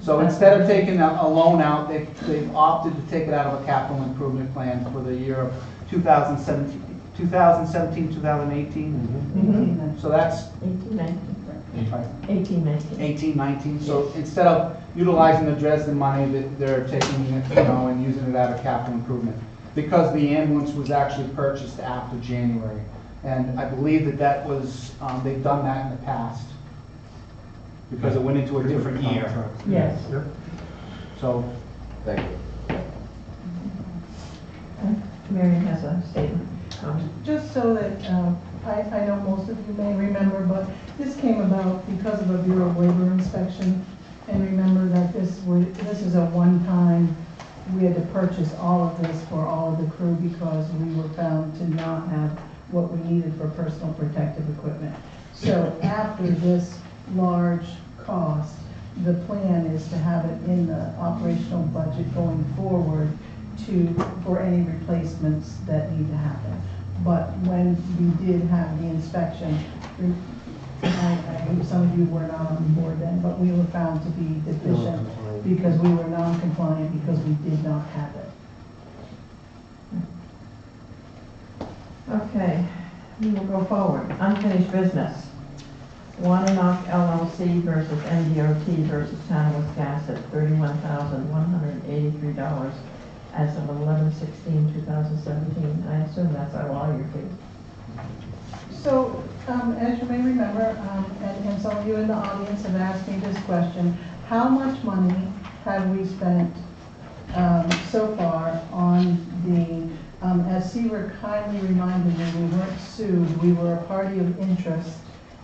So instead of taking a loan out, they've opted to take it out of a capital improvement plan for the year of 2017, 2018. Mm-hmm. So that's 18, 19. So instead of utilizing the Dresden money, they're taking it, and using it out of capital improvement. Because the ambulance was actually purchased after January. And I believe that was, they've done that in the past. Because it went into a different year. Yes. Yep. So. Thank you. Marion has a statement. Just so that, I know most of you may remember, but this came about because of a Bureau of Labor inspection. And remember that this is a one-time, we had to purchase all of this for all of the crew because we were found to not have what we needed for personal protective equipment. So after this large cost, the plan is to have it in the operational budget going forward for any replacements that need to happen. But when we did have the inspection, some of you were not on board then, but we were found to be deficient because we were non-compliant because we did not have it. Okay, we will go forward. Unfinished business. Wananock LLC versus MDOT versus Town of Wiscasset, $31,183 as of 11/16/2017. I assume that's our lawyer fee. So, as you may remember, and some of you in the audience have asked me this question, how much money have we spent so far on the, as Seaver kindly reminded me, we weren't sued, we were a party of interest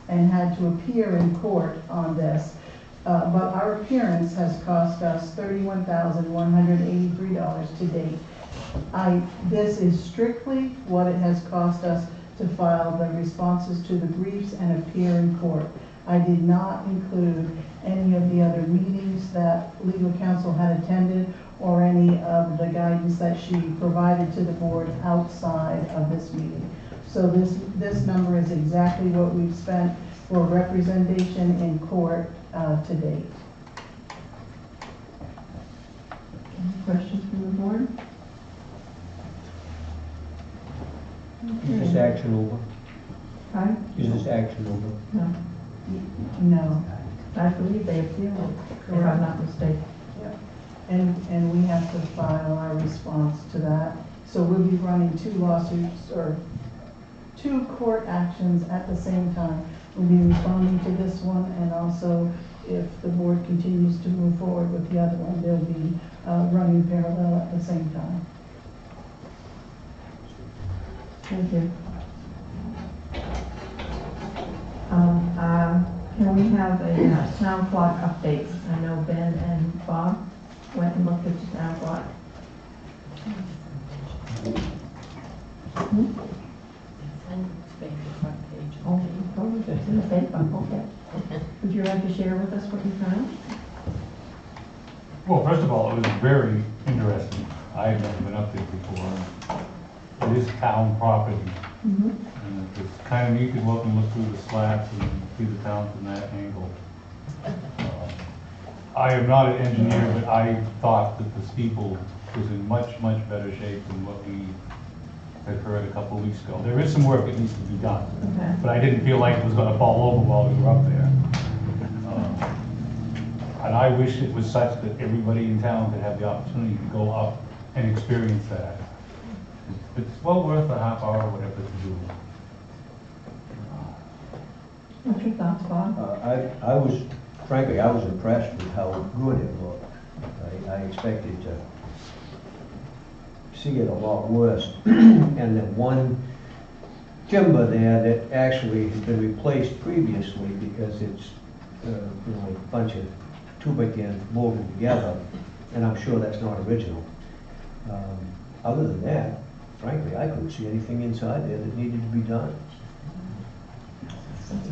and had to appear in court on this. But our appearance has cost us $31,183 to date. This is strictly what it has cost us to file the responses to the briefs and appear in court. I did not include any of the other meetings that legal counsel had attended or any of the guidance that she provided to the board outside of this meeting. So this number is exactly what we've spent for representation in court to date. Any questions from the board? Is this action over? Right? Is this action over? No, No. I believe they appealed, if I'm not mistaken. And we have to file our response to that. So we'll be running two lawsuits or two court actions at the same time. We'll be responding to this one, and also if the board continues to move forward with the other one, they'll be running parallel at the same time. Thank you. Can we have a town clock update? I know Ben and Bob went and looked at the town clock. Oh, it's in the paper, okay. Would you like to share with us what you found? Well, first of all, it was very interesting. I had never been up there before. It is town property. And it's kind of neat to go up and look through the slats and see the town from that angle. I am not an engineer, but I thought that the steeple was in much, much better shape than what we had heard a couple of weeks ago. There is some work that needs to be done, but I didn't feel like it was going to fall over while we were up there. And I wish it was such that everybody in town could have the opportunity to go up and experience that. It's well worth a half hour or whatever to do. What's your thoughts, Bob? I was, frankly, I was impressed with how good it looked. I expected to see it a lot worse. And that one timber there that actually had been replaced previously because it's a bunch of two-by-ten molded together, and I'm sure that's not original. Other than that, frankly, I couldn't see anything inside there that needed to be done.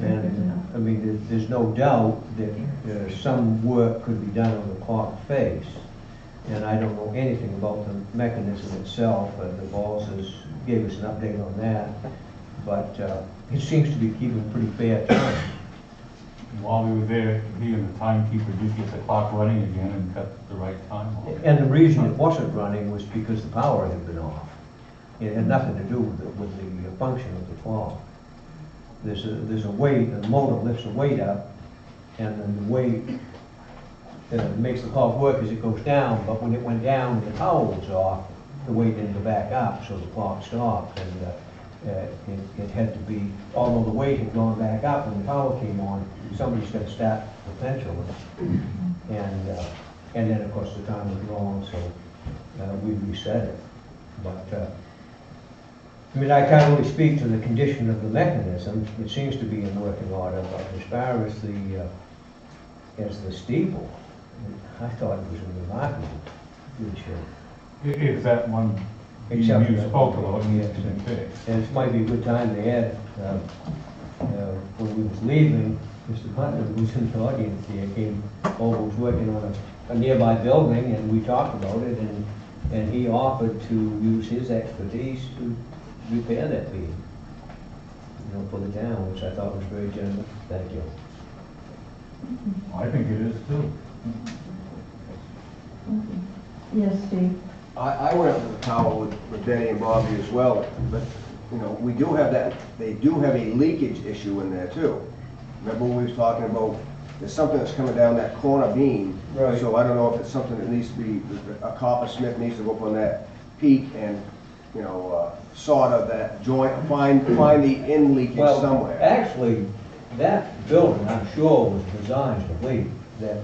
And, I mean, there's no doubt that some work could be done on the clock face. And I don't know anything about the mechanism itself, but the bosses gave us an update on that. But it seems to be keeping pretty fair time. While we were there, he and the timekeeper did get the clock running again and cut the right time on it. And the reason it wasn't running was because the power had been off. It had nothing to do with the function of the clock. There's a weight, and the motor lifts the weight up, and then the weight makes the clock work as it goes down, but when it went down and the power was off, the weight didn't go back up, so the clock stopped, and it had to be, although the weight had gone back up when the power came on, somebody's got to start the pendulum. And then, of course, the time was wrong, so we reset it. But I mean, I can't really speak to the condition of the mechanism. It seems to be in working order, but as far as the steeple, I thought it was in remarkable good shape. If that one you spoke about needs to be fixed. And it might be a good time to add, when we was leaving, Mr. Putnam, who was in the audience here, came over, was working on a nearby building, and we talked about it, and he offered to use his expertise to repair that beam, for the town, which I thought was very generous. Thank you. I think it is too. Yes, Steve? I went up to the tower with Betty and Bobby as well, but, we do have that, they do have a leakage issue in there too. Remember we was talking about, there's something that's coming down that corner beam. Right. So I don't know if it's something that needs to be, a coppersmith needs to go up on that peak and, solder that joint, find the in leakage somewhere. Actually, that building, I'm sure, was designed to leak. That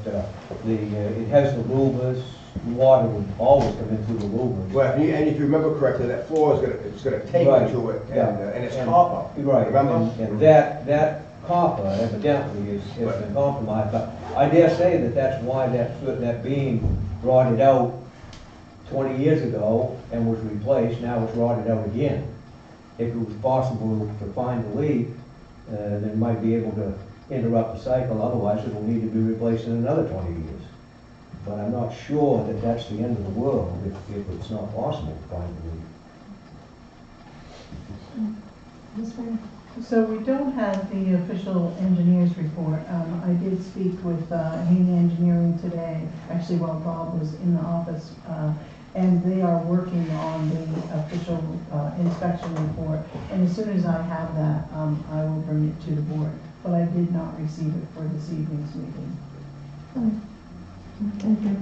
it has the louvers, water would always come in through the louvers. Well, and if you remember correctly, that floor is gonna tape into it, and it's copper. Right. Remember? And that copper evidently has been compromised. But I dare say that's why that beam rotted out 20 years ago and was replaced. Now it's rotted out again. if it was possible to find a leak, then might be able to interrupt the cycle, otherwise it'll need to be replaced in another 20 years. But I'm not sure that that's the end of the world if it's not possible to find a leak. So we don't have the official engineer's report. I did speak with Haney Engineering today, actually while Bob was in the office, and they are working on the official inspection report. And as soon as I have that, I will bring it to the board. But I did not receive it for this evening's meeting. Thank you.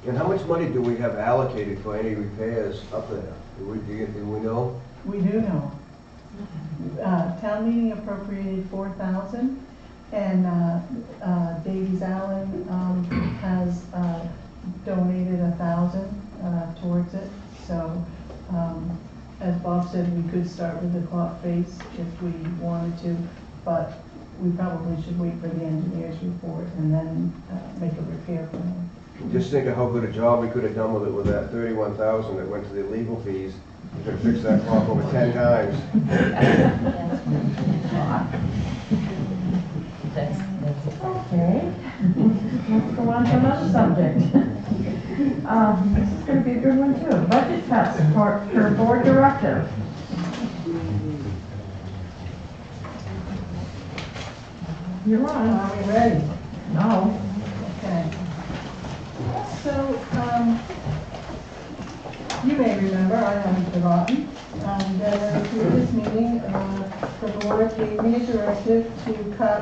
And how much money do we have allocated for any repairs up there? Do we know? We do know. Town meeting appropriated $4,000, and Davies Allen has donated $1,000 towards it. So, as Bob said, we could start with the clock face if we wanted to, but we probably should wait for the engineer's report and then make a repair plan. Just think of how good a job we could have done with it with that 31,000 that went to the legal fees. We could have fixed that clock over 10 times. Okay, let's go on to another subject. This is going to be a good one too. Budget cuts for board directive. You're on. Are we ready? No. Okay. So, you may remember, I haven't forgotten, that through this meeting, the board gave me a directive to cut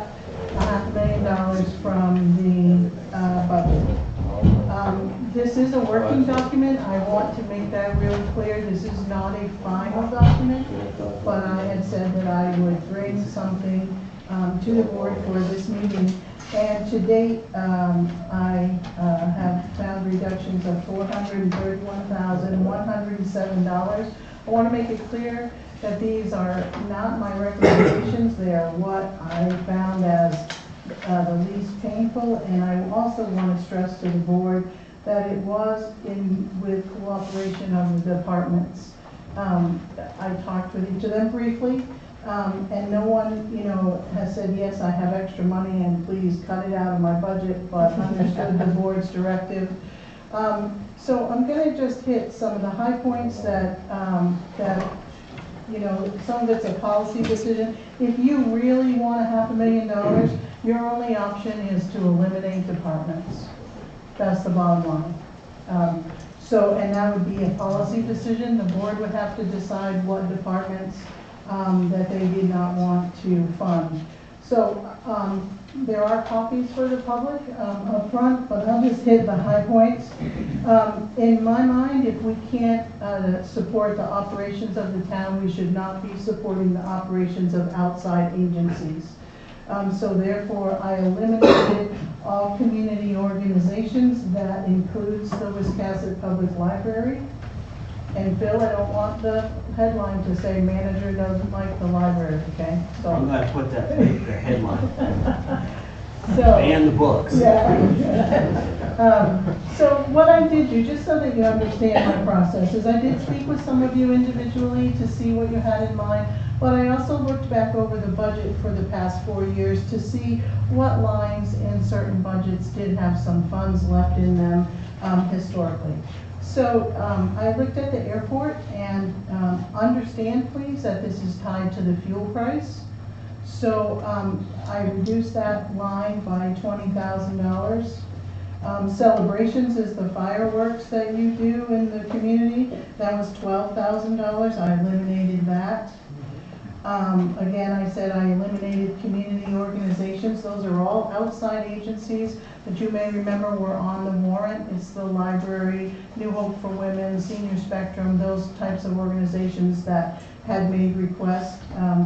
$500,000 from the budget. This is a working document. I want to make that really clear. This is not a final document, but I had said that I would bring something to the board for this meeting. And to date, I have found reductions of $431,107. I want to make it clear that these are not my recommendations. They are what I found as the least painful. And I also want to stress to the board that it was with cooperation of the departments. I talked with each of them briefly. And no one, has said, yes, I have extra money and please cut it out of my budget, but understood the board's directive. So I'm going to just hit some of the high points that some of it's a policy decision. If you really want $500,000, your only option is to eliminate departments. That's the bottom line. And that would be a policy decision. The board would have to decide what departments that they did not want to fund. So there are copies for the public up front, but I'll just hit the high points. In my mind, if we can't support the operations of the town, we should not be supporting the operations of outside agencies. So therefore, I eliminated all community organizations. That includes the Wiscasset Public Library. And Bill, I don't want the headline to say manager doesn't like the library, okay? So I'm gonna put that, the headline, So, ban the books. yeah. So what I did do, just so that you understand my process, is I did speak with some of you individually to see what you had in mind, but I also looked back over the budget for the past 4 years to see what lines in certain budgets did have some funds left in them historically. So I looked at the airport, and understand please that this is tied to the fuel price. So I reduced that line by $20,000. Celebrations is the fireworks that you do in the community. That was $12,000. I eliminated that. Again, I said I eliminated community organizations. Those are all outside agencies that you may remember were on the warrant. It's the library, New Hope for Women, Senior Spectrum, those types of organizations that had made requests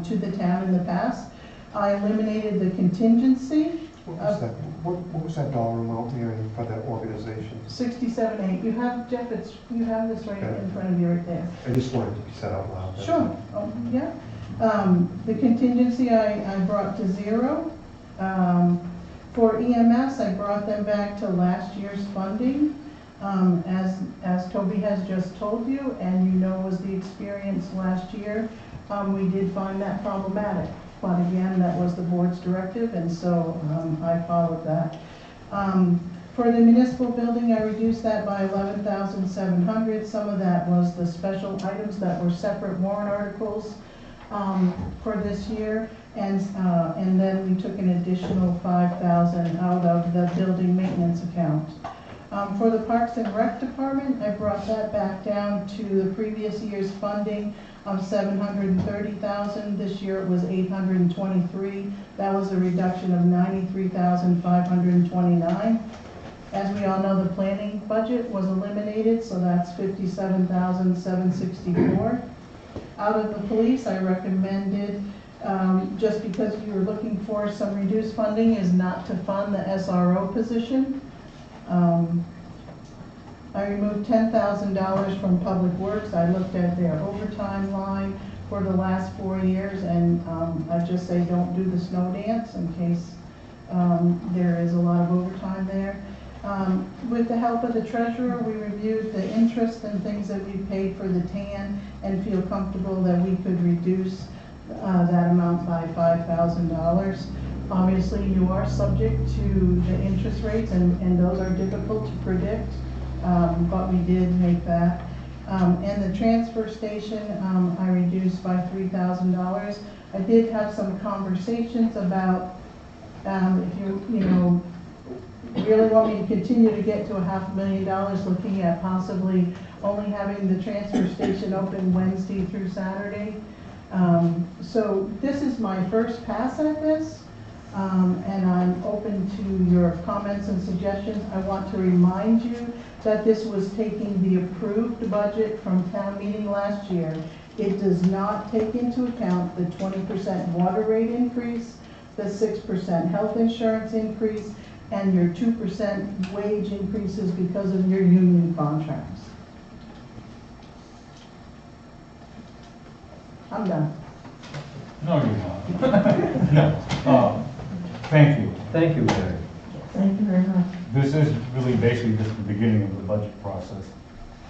to the town in the past. I eliminated the contingency. What was that dollar amount there for that organization? 67.8. You have, Jeff, you have this right in front of you right there. I just wanted to be said out loud. Sure. Oh, yeah. The contingency I brought to 0. For EMS, I brought them back to last year's funding. As Toby has just told you, and you know was the experience last year, we did find that problematic. But again, that was the board's directive, and so I followed that. For the municipal building, I reduced that by 11,700. Some of that was the special items that were separate warrant articles for this year. And then we took an additional 5,000 out of the building maintenance account. For the Parks and Rec Department, I brought that back down to the previous year's funding of 730,000. This year it was 823. That was a reduction of 93,529. As we all know, the planning budget was eliminated, so that's 57,764. Out of the police, I recommended, just because you were looking for some reduced funding, is not to fund the SRO position. I removed $10,000 from Public Works. I looked at their overtime line for the last 4 years, and I just say don't do the snow dance in case there is a lot of overtime there. With the help of the treasurer, we reviewed the interest and things that we paid for the TAN and feel comfortable that we could reduce that amount by $5,000. Obviously, you are subject to the interest rates, and those are difficult to predict, but we did make that. And the transfer station, I reduced by $3,000. I did have some conversations about if you really want me to continue to get to $500,000, looking at possibly only having the transfer station open Wednesday through Saturday. So this is my first pass at this, and I'm open to your comments and suggestions. I want to remind you that this was taking the approved budget from town meeting last year. It does not take into account the 20% water rate increase, the 6% health insurance increase, and your 2% wage increases because of your union contracts. I'm done. No, you're not. No. Thank you. Thank you, Mary. Thank you very much. This is really basically just the beginning of the budget process,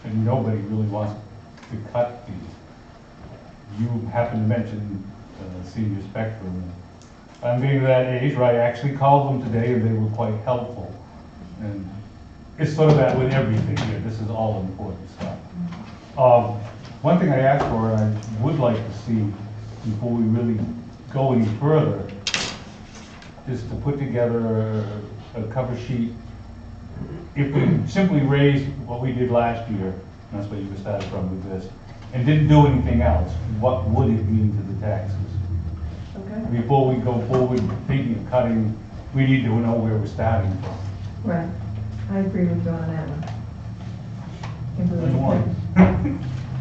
and nobody really wants to cut these. You happen to mention senior spectrum. I'm getting to that age where I actually called them today, and they were quite helpful. And it's sort of that with everything here. This is all important stuff. One thing I asked for, and I would like to see before we really go any further, is to put together a cover sheet. If we simply raised what we did last year, and that's what you started from with this, and didn't do anything else, what would it mean to the taxes? Okay. Before we go forward thinking of cutting, we need to know where we're starting from. Right. I agree with you on that one. Which one?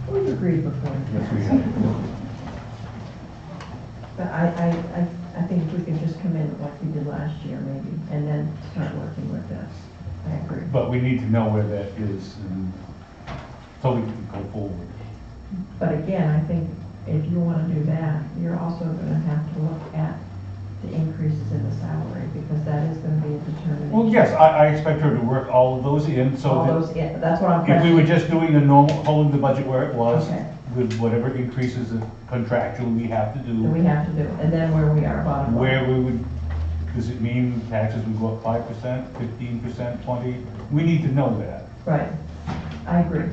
We've agreed before. Yes, we have. But I think if we can just come in like we did last year maybe, and then start working with this. I agree. But we need to know where that is, and so we can go forward. But again, I think if you want to do that, you're also going to have to look at the increases in the salary, because that is going to be a determination. Well, yes, I expect her to work all of those in, so All that those, yeah, that's what I'm. if we were just doing a normal, holding the budget where it was, Okay. with whatever increases that contractually we have to That we do, have to do, and then where we are bottom line. where we would, does it mean taxes would go up 5%, 15%, 20%? We need to know that. Right, I agree.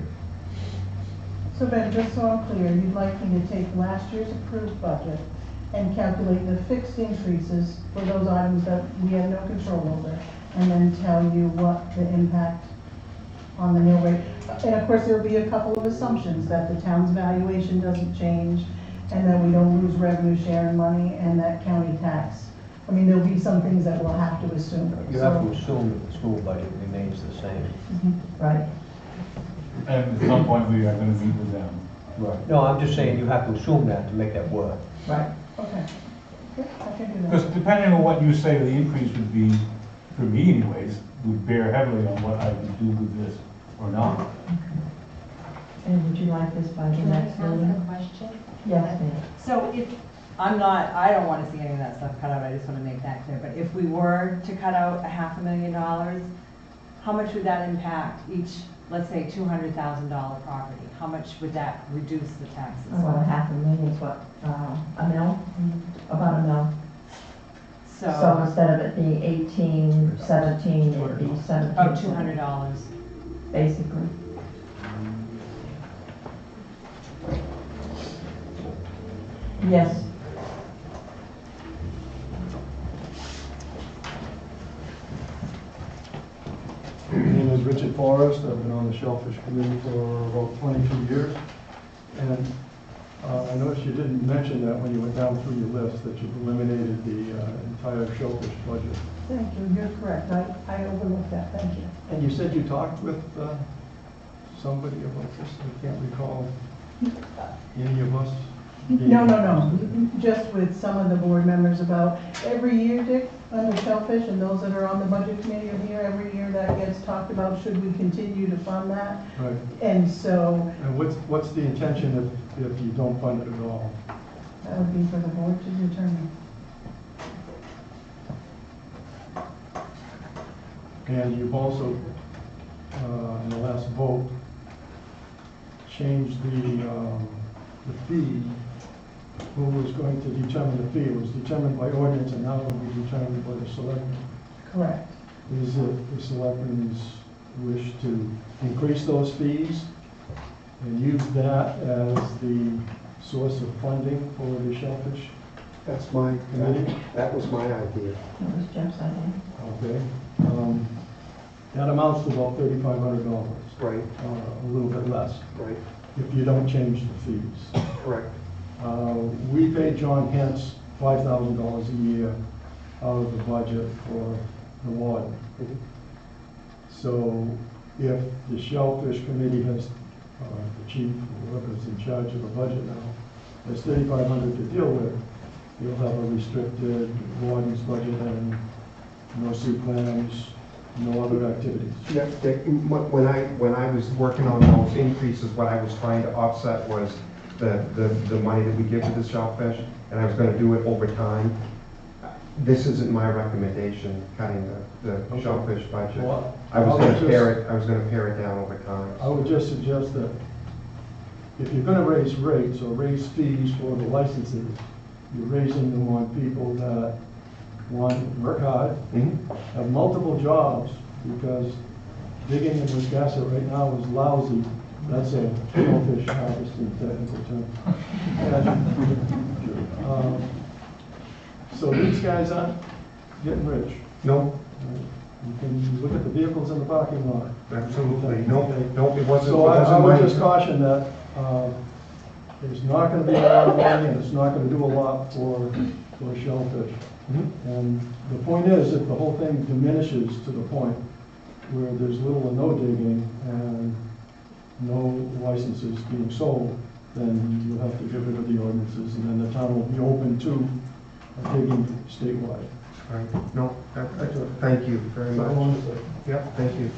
So Ben, just so I'm clear, you'd like me to take last year's approved budget and calculate the fixed increases for those items that we have no control over, and then tell you what the impact on the mill rate. And of course, there will be a couple of assumptions, that the town's valuation doesn't change, and that we don't lose revenue sharing money, and that county tax. I mean, there'll be some things that we'll have to assume. You have to assume that the school budget remains the same. Right. And at some point, we are gonna meet with them. Right. No, I'm just saying you have to assume that to make that work. Right. Okay. Good, I can do that. Because depending on what you say the increase would be, for me anyways, would bear heavily on what I would do with this or not. And would you like this by the Can I next ask meeting? a question? Yes, ma'am. So if, I don't want to see any of that stuff cut out, I just want to make that clear, but if we were to cut out $500,000, how much would that impact each, let's say, $200,000 property? How much would that reduce the taxes? Well, $500,000 is what, a mil? About a mil. So instead of it being 18, 17, it'd be 17. About $200. Basically. Yes. My name is Richard Forrest. I've been on the Shellfish Committee for about 22 years. And I noticed you didn't mention that when you went down through your list, that you've eliminated the entire shellfish budget. Thank you, you're correct. I overlooked that, thank you. And you said you talked with somebody about this? I can't recall any of us. No. Just with some of the board members about every year, Dick, under Shellfish, and those that are on the budget committee are here, every year that gets talked about, should we continue to fund that? Right. And so, And what's the intention if you don't fund it at all? that would be for the board to determine. And you've also, in the last vote, changed the fee. Who was going to determine the fee? It was determined by ordinance, and now it will be determined by the selectmen. Correct. Is it the selectmen's wish to increase those fees and use that as the source of funding for the shellfish? That's my, committee? that was my idea. That was Jeff's idea. Okay. That amounts to about $3,500. Right. A little bit less. Right. If you don't change the fees. Correct. We pay John Hentz $5,000 a year out of the budget for the warden. Mhm. So if the Shellfish Committee has, the chief, whoever's in charge of the budget now, has $3,500 to deal with, you'll have a restricted warden's budget and no soup clams, no other activities. Yeah, Dick, when I was working on those increases, what I was trying to offset was the money that we give to the shellfish, and I was gonna do it over time. This isn't my recommendation, cutting the shellfish budget. Well, I was gonna pare it down over time. I would just suggest that if you're gonna raise rates or raise fees for the licenses, you're raising them on people that, one, work hard, have multiple jobs, because digging in Wiscasset right now is lousy. That's a shellfish harvesting technical term. And, so these guys aren't getting rich. No. You can look at the vehicles in the parking lot. Absolutely. No, it wasn't. So I would just caution that there's not going to be a lot of money, and it's not going to do a lot for shellfish. And the point is, if the whole thing diminishes to the point where there's little or no digging and no licenses being sold, then you'll have to get rid of the ordinances, and then the town will be open to digging statewide. Right. No, thank you very much. Yep, thank you.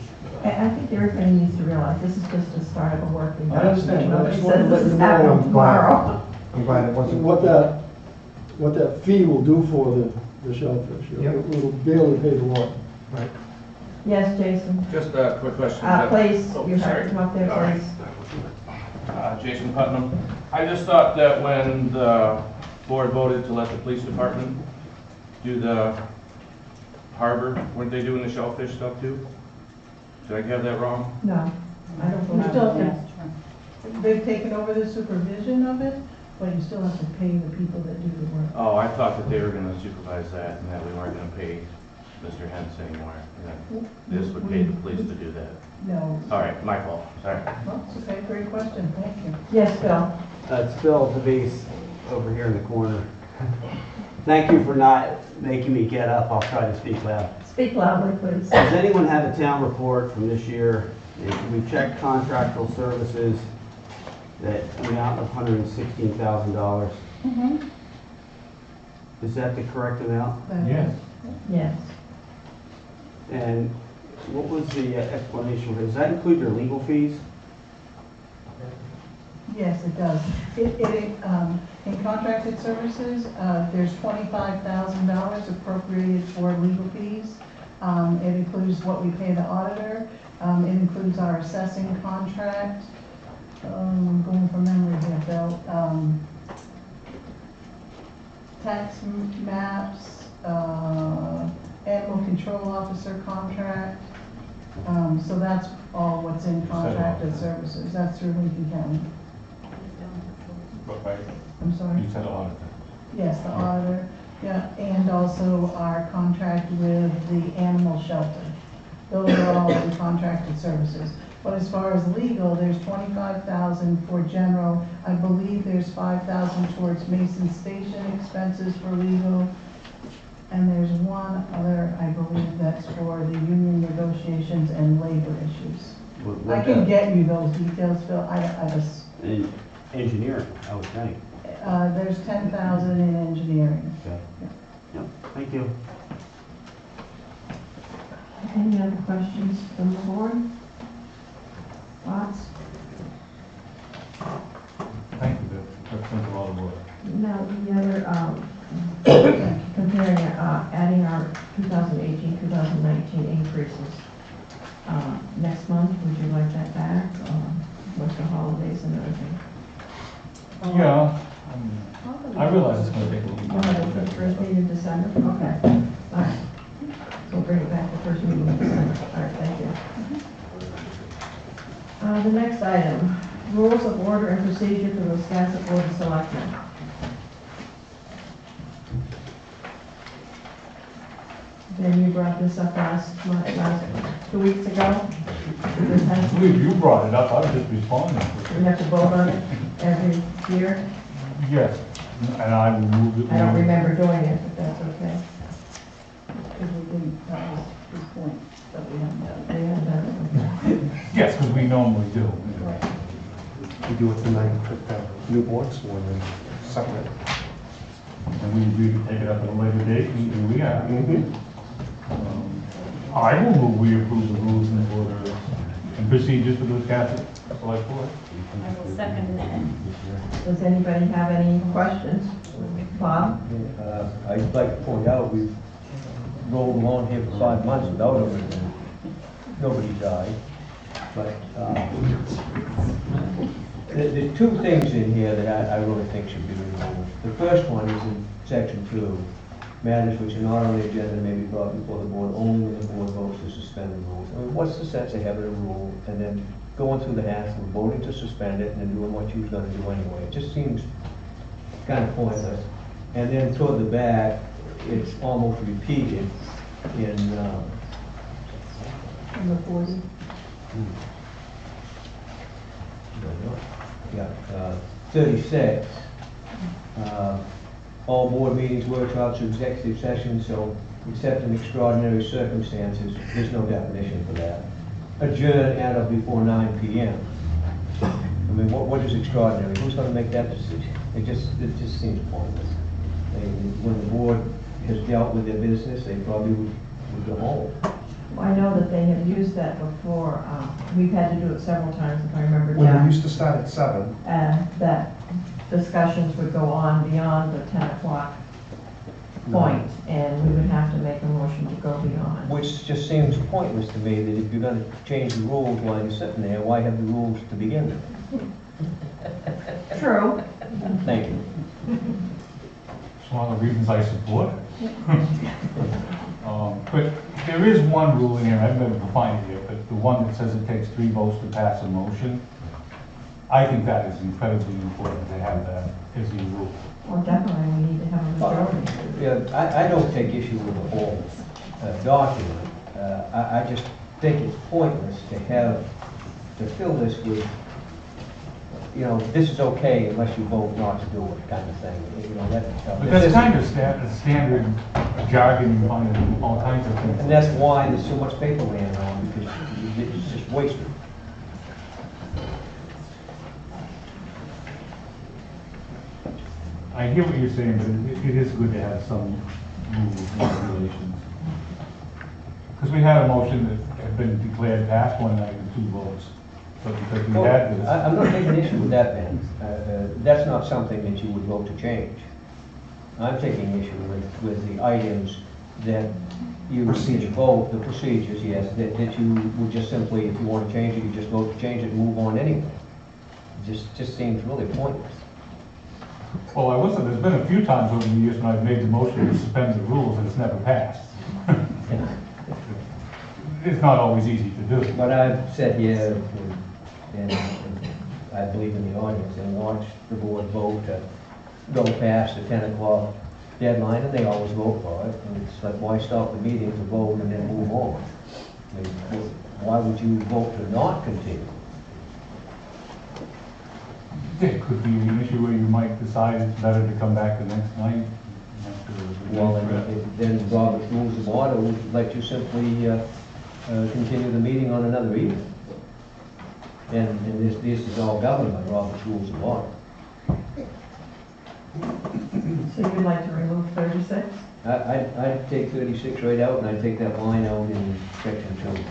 I think everybody needs to realize this is just the start of a working I understand, but I document. just Nobody wanted to says let this you is know happening I'm tomorrow. I'm glad it wasn't. What that fee will do for the shellfish. It will barely pay the water. Right. Yes, Jason. Just a quick question. Please, Oh, you have sorry. to come up there, All right. please. Jason Putnam. I just thought that when the board voted to let the police department do the harbor, weren't they doing the shellfish stuff too? Did I have that wrong? No, I don't You believe still that. have, they've taken over the supervision of it, but you still have to pay the people that do the work. Oh, I thought that they were gonna supervise that and that we weren't gonna pay Mr. Hentz anymore. And that this would pay the police to do that. No. All right, my fault, sorry. Well, it's okay, great question, thank you. Yes, Bill. It's Bill Devies over here in the corner. Thank you for not making me get up. I'll try to speak loud. Speak loudly, please. Does anyone have a town report from this year? We checked contractual services that amount of $116,000. Is that the correct amount? Yes. Yes. And what was the explanation? Does that include your legal fees? Yes, it does. In contracted services, there's $25,000 appropriated for legal fees. It includes what we pay the auditor. It includes our assessing contract. I'm going from memory here, Bill. Tax maps, animal control officer contract. So that's all what's in contracted services. That's through Lincoln County. Right. I'm sorry? You said auditor. Yes, the auditor, yeah, and also our contract with the animal shelter. Those are all in contracted services. But as far as legal, there's 25,000 for general. I believe there's 5,000 towards Mason Station expenses for legal. And there's one other, I believe that's for the union negotiations and labor issues. I can get you those details, Phil, I just, In engineering, I would think. there's 10,000 in engineering. Okay. Yep, thank you. Any other questions from the board? Thoughts? Thank you, Bill. That's been a lot of work. Now, the other, comparing, adding our 2018, 2019 increases. Next month, would you like that back, with the holidays and everything? Yeah, I realize it's gonna take a little All right, time. the first meeting in December, okay, all right. So we'll bring it back the first meeting in December, all right, thank you. The next item, rules of order and procedure for the Wiscasset Board of Selectmen. Ben, you brought this up last 2 weeks ago. I believe you brought it up, I was just responding. We have to vote on it every year. Yes, and I will move it. I don't remember doing it, but that's okay. Because we didn't, that was his point, that we haven't done. They haven't done it. Yes, because we normally do. We do it tonight with the new board sworn in, separate. And we agreed to take it up at a later date, and here we are. I will move we approve the rules and order and procedures for the Wiscasset Select Board. I will second it. Does anybody have any questions? Bob? I'd like to point out, we've rolled along here for 5 months without it. Nobody died. But there are 2 things in here that I really think should be removed. The first one is in section 2. Matters which are not on the agenda may be brought before the board only when the board votes to suspend the rules. I mean, what's the sense of having a rule and then going through the hassle of voting to suspend it and then doing what you was gonna do anyway? It just seems kind of pointless. And then toward the back, it's almost repeated in, Number 40. yeah, 36. All board meetings, workshops, or executive sessions, so except in extraordinary circumstances, there's no definition for that. Adjourn at or before 9 p.m. I mean, what is extraordinary? Who's gonna make that decision? It just seems pointless. When the board has dealt with their business, they probably would go home. I know that they have used that before. We've had to do it several times, if I remember. When Jack. we used to start at 7. That discussions would go on beyond the 10 o'clock point, and we would have to make a motion to go beyond. Which just seems pointless to me, that if you're gonna change the rules while you're sitting there, why have the rules to begin with? True. Thank you. It's one of the reasons I support it. But there is one rule in here, I've never defined it here, but the one that says it takes 3 votes to pass a motion. I think that is incredibly important to have that as a rule. Well, definitely, we need to have a majority. Yeah, I don't take issue with the whole document. I just think it's pointless to fill this with, you know, this is okay unless you vote not to do it, kind of thing. You know, But that's kind of standard jargon you find in all kinds of things. And that's why there's so much paper laying around, because it's just wasted. I hear what you're saying, but it is good to have some rules and regulations. Because we had a motion that had been declared passed one night with 2 votes. But because we had this. I'm not taking issue with that, Ben. That's not something that you would vote to change. I'm taking issue with the items that you vote, the procedures, yes, that you would just simply, if you want to change it, you just vote to change it and move on anyway. It just seems really pointless. Well, there's been a few times over the years when I've made the motion to suspend the rules and it's never passed. It's not always easy to do. But I've sat here, and I believe in the audience, and watched the board vote to go past the 10 o'clock deadline, and they always vote for it. And it's like, why stop the meeting to vote and then move on? I mean, why would you vote to not continue? It could be an issue where you might decide it's better to come back the next night. Well, then Robert's Rules of Order would let you simply continue the meeting on another evening. And this is all governed by Robert's Rules of Order. So you'd like to remove 36? I'd take 36 right out, and I'd take that line out in section 2.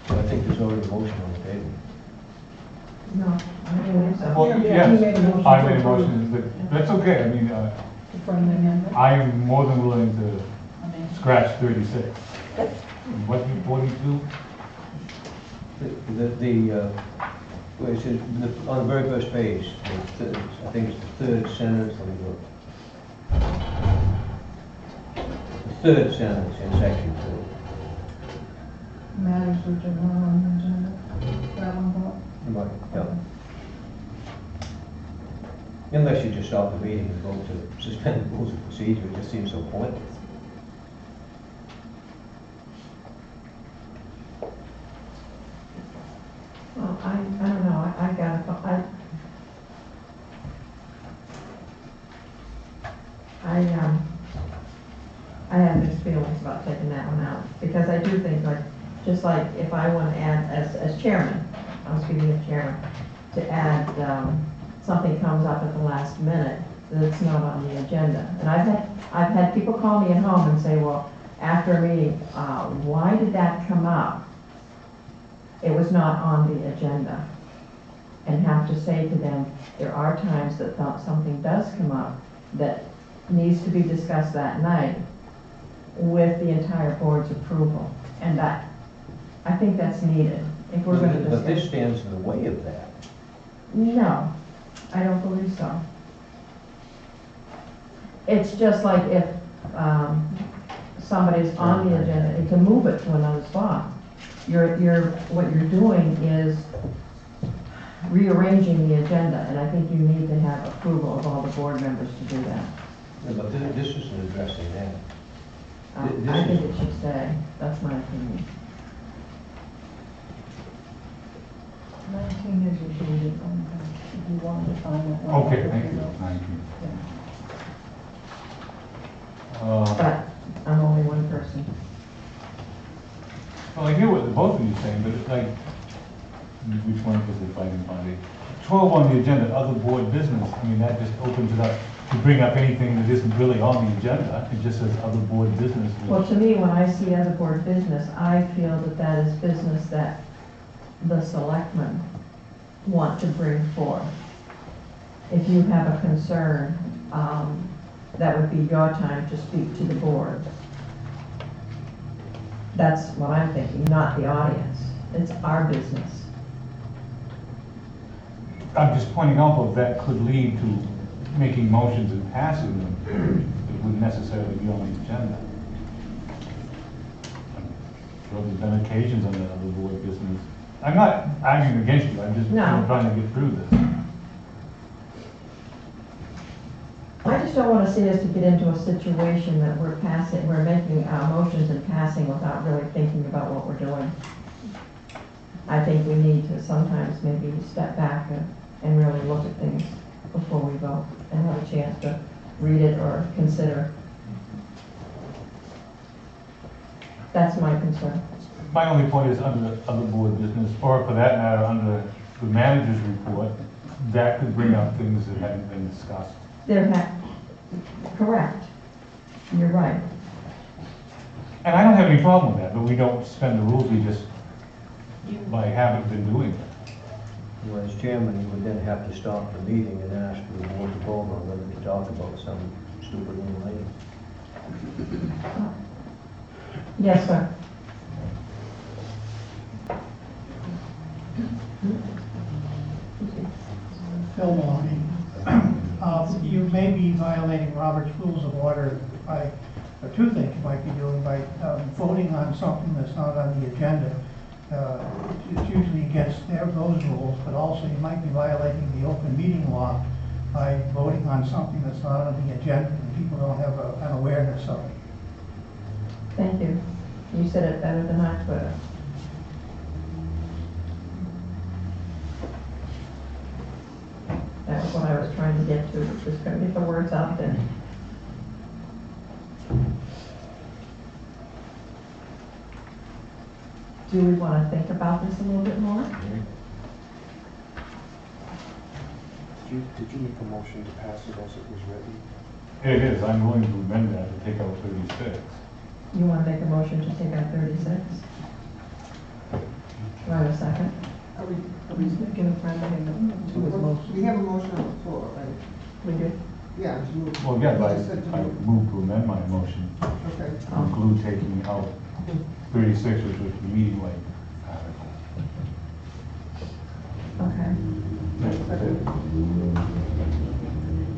I think there's already a motion on the table. No, I don't believe so. Well, Yeah, he made a yes, motion I to made a approve. motion, but that's okay. I mean, The friendly amendment? I am more than willing to scratch 36. What, 42? Well, it says, on the very first page, I think it's the third sentence, let me look. The third sentence in section 2. Matters which are not on the agenda. That one, Bob? Right, yeah. Unless you just stop the meeting and vote to suspend the rules of procedure, it just seems so pointless. Well, I don't know, I got, I have mixed feelings about taking that one out, because I do think, like, just like if I want to add, as chairman, I'm speaking as chairman, to add, something comes up at the last minute that's not on the agenda. And I've had people call me at home and say, well, after a meeting, why did that come up? It was not on the agenda. And have to say to them, there are times that something does come up that needs to be discussed that night with the entire board's approval. And that, I think that's needed. If we're going to discuss. But this stands in the way of that. No, I don't believe so. It's just like if somebody's on the agenda, and to move it to another spot. What you're doing is rearranging the agenda, and I think you need to have approval of all the board members to do that. Yeah, but this isn't addressing that. I think it should stay. That's my opinion. 19 is your deleted one, if you want to find it. Okay, thank you. 19. But I'm only one person. Well, I hear what both of you are saying, but it's like, which one is it, if I can find it? 12 on the agenda, other board business. I mean, that just opens it up to bring up anything that isn't really on the agenda. It just says other board business. Well, to me, when I see other board business, I feel that that is business that the selectmen want to bring forth. If you have a concern, that would be your time to speak to the board. That's what I'm thinking, not the audience. It's our business. I'm just pointing out that could lead to making motions and passing them that wouldn't necessarily be on the agenda. Sure, there's been occasions on the other board business. I'm not arguing against you, I'm just trying to get through this. I just don't want to see us to get into a situation that we're making motions and passing without really thinking about what we're doing. I think we need to sometimes maybe step back and really look at things before we vote and have a chance to read it or consider. That's my concern. My only point is under other board business, or for that matter, under the manager's report, that could bring up things that hadn't been discussed. Correct. You're right. And I don't have any problem with that, but we don't suspend the rules, we just, by habit, been doing it. Well, as chairman, you would then have to stop the meeting and ask for the board to vote on whether to talk about some stupid little item. Yes, sir. Phil Maloney. You may be violating Robert's Rules of Order by, two things you might be doing, by voting on something that's not on the agenda. It's usually against those rules, but also you might be violating the open meeting law by voting on something that's not on the agenda and people don't have an awareness of it. Thank you. You said it better than I could have. That's what I was trying to get to, just couldn't get the words out there. Do we want to think about this a little bit more? Did you make a motion to pass it as it was written? It is, I'm willing to amend that to take out 36. You want to make a motion to take out 36? Do I have a second? Are we making a friend to his motion? We have a motion on the floor, right? We do? Yeah, to move. Well, yeah, but You said to I move. move to amend my motion Okay. to include taking out 36, which was the meeting length article. Okay. That's it.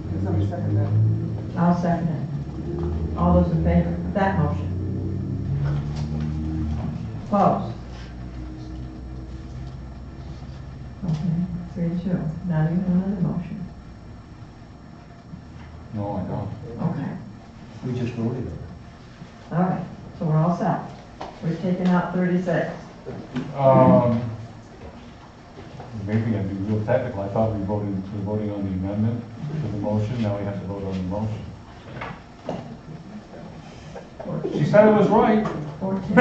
Can somebody second that? I'll second it. All those in favor of that motion? Opposed? Okay, 3-2. Now you have another motion. No, I don't. Okay. We just voted on it. All right, so we're all set. We're taking out 36. Maybe I'd be real technical. I thought we were voting on the amendment to the motion. Now we have to vote on the motion. She said it was right. 14.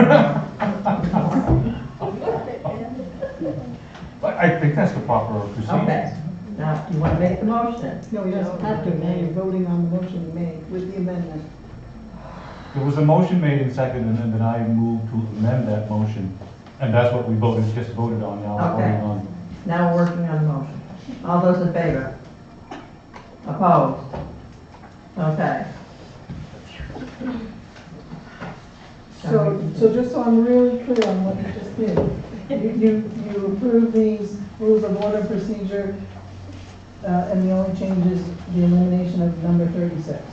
But I think that's the proper procedure. Okay. Now, you want to make the motion? No, he doesn't have to, now you're voting on the motion you made with the amendment. There was a motion made and seconded, and then I moved to amend that motion. And that's what we just voted on now. We're Okay. voting on. Now we're working on the motion. All those in favor? Opposed? Okay. So just so I'm really clear on what you just did, you approve these rules of order procedure, and the only change is the elimination of number 36.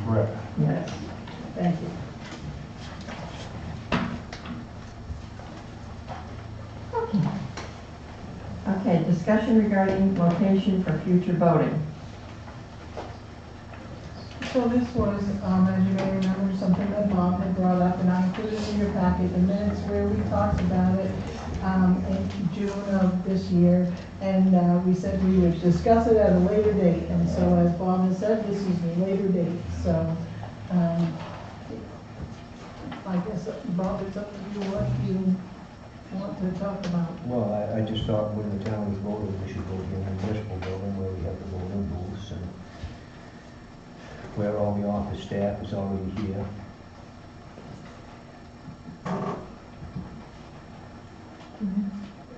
Correct. Yes. Thank you. Okay, discussion regarding location for future voting. So this was, as you may remember, something that Bob had brought up, and I included in your packet the minutes where we talked about it in June of this year, and we said we would discuss it at a later date, and so as Bob has said, this is the later date, so I guess, Bob, it's up to you what you want to talk about. Well, I just thought when the town was voting, we should vote in the municipal building where we have the voting booths and where all the office staff is already here.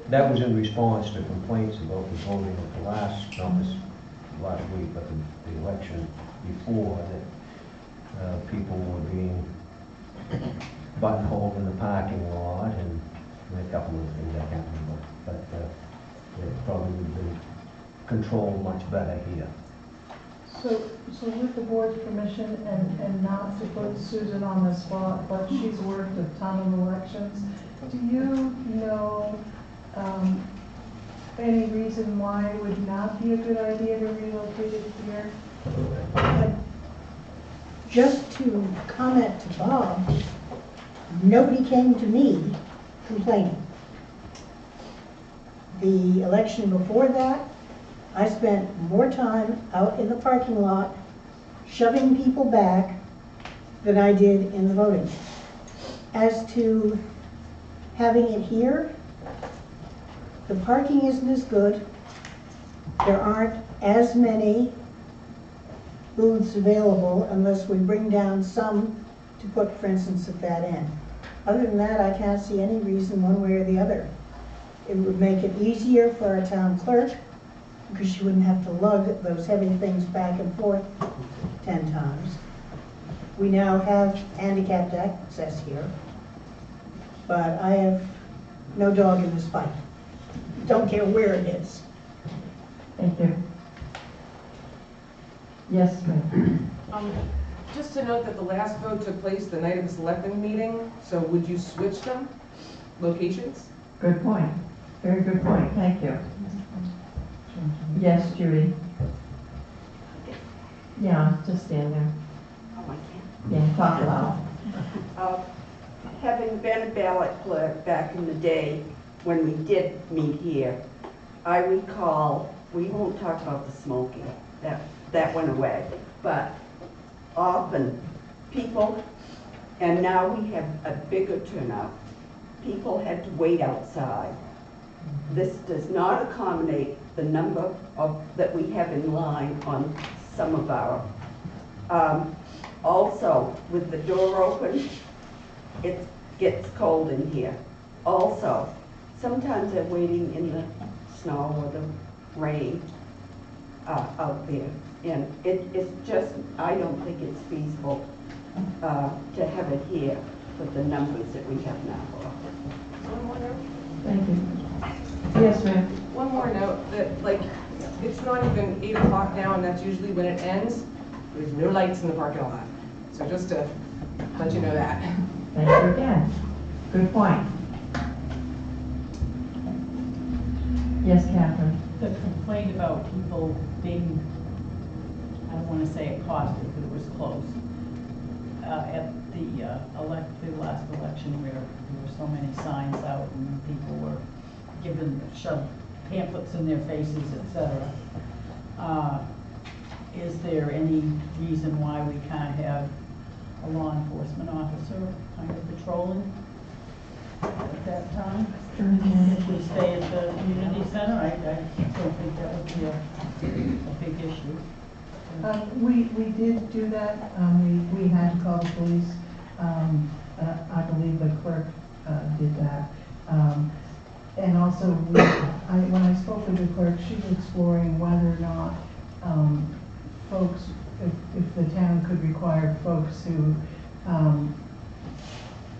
That was in response to complaints about the voting of the last, not this last week, but the election before, that people were being buttonholed in the parking lot and a couple of things I can't remember, but it probably would have been controlled much better here. So with the board's permission, and not to put Susan on the spot, but she's worked a ton of elections, do you know any reason why it would not be a good idea to relocate it here? Just to comment to Bob, nobody came to me complaining. The election before that, I spent more time out in the parking lot shoving people back than I did in the voting. As to having it here, the parking isn't as good. There aren't as many booths available unless we bring down some to put, for instance, at that end. Other than that, I can't see any reason one way or the other. It would make it easier for our town clerk, because she wouldn't have to lug those heavy things back and forth 10 times. We now have handicapped access here, but I have no dog in this fight. Don't care where it is. Thank you. Yes, ma'am. Just to note that the last vote took place the night of the Selectmen meeting, so would you switch them, locations? Good point. Very good point. Thank you. Yes, Judy. Yeah, just stand there. Oh, I can't. Yeah, talk loud. Having been a ballot clerk back in the day when we did meet here, I recall, we won't talk about the smoking, that went away, but often people, and now we have a bigger turnout, people had to wait outside. This does not accommodate the number that we have in line on some of our. Also, with the door open, it gets cold in here. Also, sometimes they're waiting in the snow or the rain out there. And it's just, I don't think it's feasible to have it here with the numbers that we have now. One more note. Thank you. Yes, ma'am. One more note, that like, it's not even 8 o'clock now, and that's usually when it ends. There's no lights in the parking lot. So just to let you know that. Thank you again. Good point. Yes, Catherine. The complaint about people being, I don't want to say accosted, but it was close, at the last election where there were so many signs out and people were shoved pamphlets in their faces, etc. Is there any reason why we can't have a law enforcement officer kind of patrolling at that time? If we stay at the community center, I don't think that would be a big issue. We did do that. We had to call the police. I believe the clerk did that. And also, when I spoke with the clerk, she was exploring whether or not folks, if the town could require folks who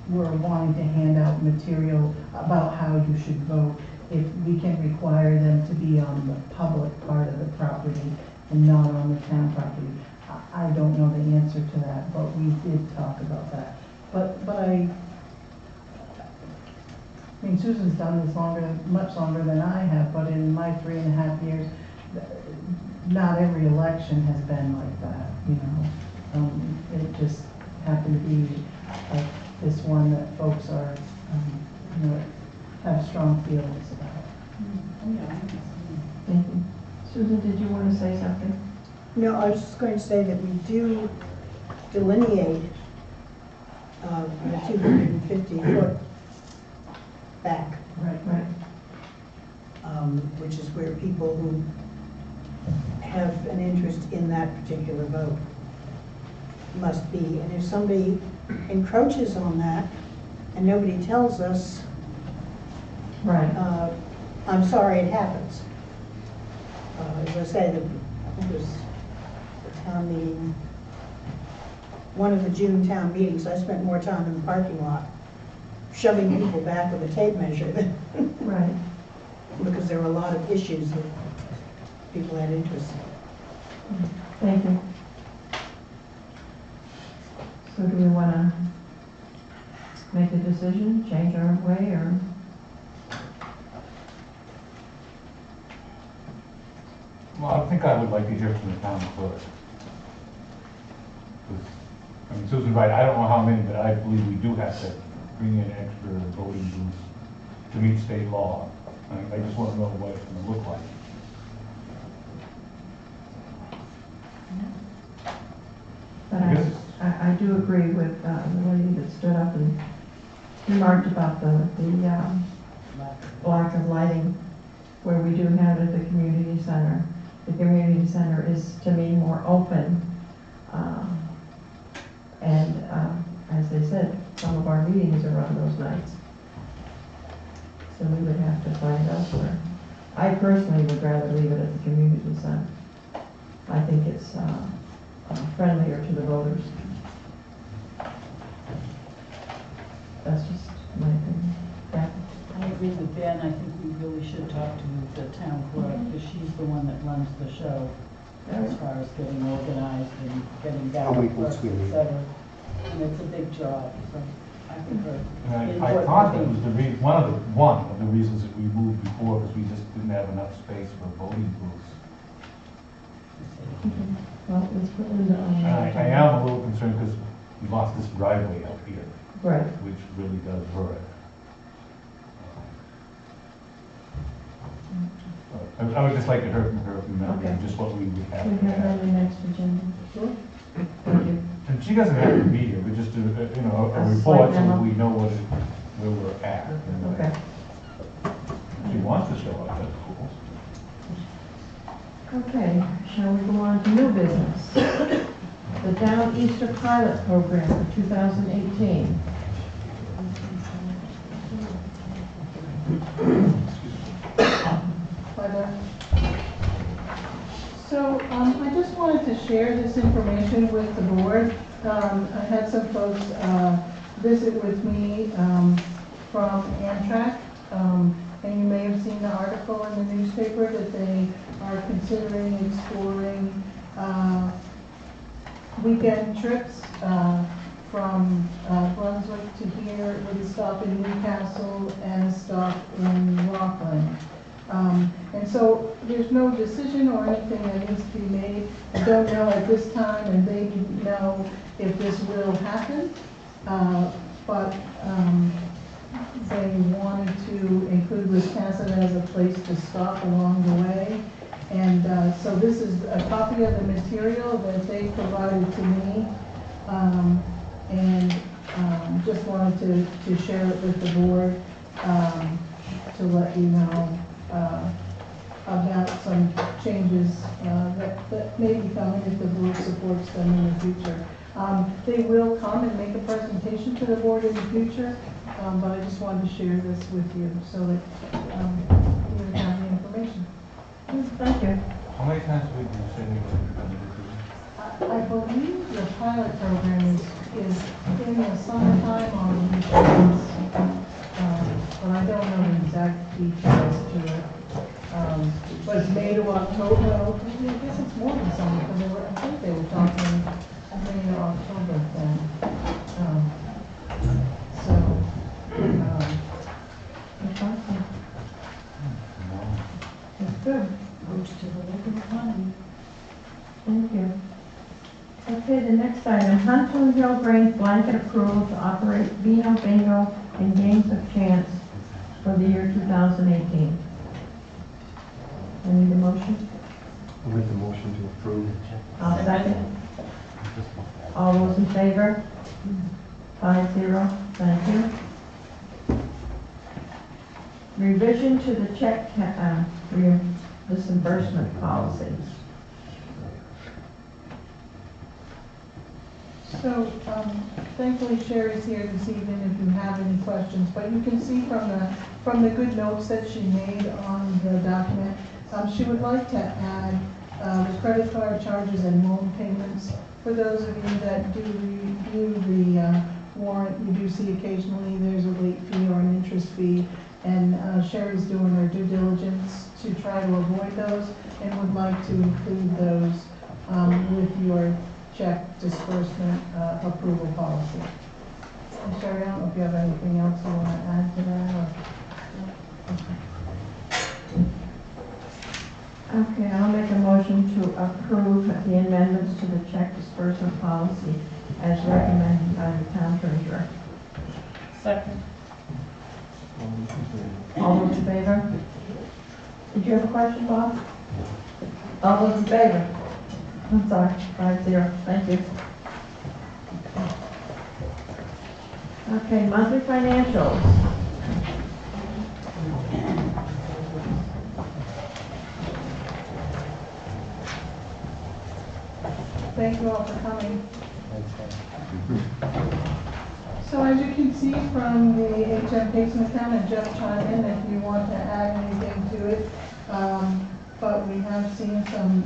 were wanting to hand out material about how you should vote, if we can require them to be on the public part of the property and not on the town property. I don't know the answer to that, but we did talk about that. But I mean, Susan's done this much longer than I have, but in my 3.5 years, not every election has been like that, you know. It just happened to be like this one that folks are, you know, have strong feelings about. Thank you. Susan, did you want to say something? No, I was just going to say that we do delineate the 250-foot back. Right. Which is where people who have an interest in that particular vote must be. And if somebody encroaches on that and nobody tells us, right, I'm sorry it happens. As I said, it was the town meeting, one of the June town meetings, I spent more time in the parking lot shoving people back with a tape measure than right, because there were a lot of issues that people had interest in. Thank you. So do we want to make a decision, change our way, or? Well, I think I would like to hear from the town clerk. 'Cause, I mean, Susan's right, I don't know how many, but I believe we do have to bring in extra voting booths to meet state law. I just want to know what it's going to look like. But I do agree with the lady that stood up and remarked about the lack of lighting where we do have it at the community center. The community center is, to me, more open, and said, some of our meetings are on those nights. So we would have to find elsewhere. I personally would rather leave it at the community center. I think it's friendlier to the voters. That's just my opinion. Yeah. I agree with Ben, I think we really should talk to the town clerk, because she's the one that runs the show, as far as getting organized and getting back How many to work, votes we need? et cetera. And it's a big job, so I think her And input I thought that would was be- one of the reasons that we moved before, because we just didn't have enough space for voting booths. Well, let's put Linda on. And I am a little concerned because we lost this driveway out here. Right. Which really does hurt. I would just like to hear from her, from them, Okay. just what we would have. We to have add. on the next agenda. Sure. Thank you. And she doesn't have to be here, but just a A report slight so memo. we know where we're at. Okay. If she wants to show up, that's cool. Okay, shall we go on to new business? The Down Easter Pilot Program for 2018. Hi there. So I just wanted to share this information with the board. I had some folks visit with me from Amtrak, and you may have seen the article in the newspaper that they are considering exploring weekend trips from Brunswick to here with a stop in Newcastle and a stop in Rockland. And so there's no decision or anything that needs to be made. I don't know at this time, and they didn't know if this will happen, but they wanted to include Wiscasset as a place to stop along the way. And so this is a copy of the material that they provided to me, and just wanted to share it with the board to let you know about some changes that may be coming if the board supports them in the future. They will come and make a presentation to the board in the future, but I just wanted to share this with you so that you would have the information. Thank you. How many times have we been saying we're going to do I believe the pilot program is in the summertime on weekends, but I don't know the exact details to it. But it's May to October, well, I guess it's more than summer, because I think they were talking May to October then. That's good. Boost to the local economy. Thank you. Okay, the next item, Huntsville Hill Grange blanket approval to operate Vino Bingo and Games of Chance for the year 2018. I need a motion. I'll make the motion to approve. I'll second. All those in favor? 5-0, thank you. Revision to the check disbursement policies. So thankfully Sherry's here this evening if you have any questions, but you can see from the good notes that she made on the document, she would like to add the credit card charges and loan payments. For those of you that do review the warrant, you do see occasionally there's a late fee or an interest fee, and Sherry's doing her due diligence to try to avoid those and would like to include those with your check disbursement approval policy. And Sherry, I don't know if you have anything else you want to add to that, or? Okay, I'll make a motion to approve the amendments to the check disbursement policy as recommended by the town treasurer. Second. All those in favor? Did you have a question, Bob? All those in favor? I'm sorry, 5-0, thank you. Okay, monthly financials. Thank you all for coming. So as you can see from the HM Payson account, and Jeff chime in if you want to add anything to it, but we have seen some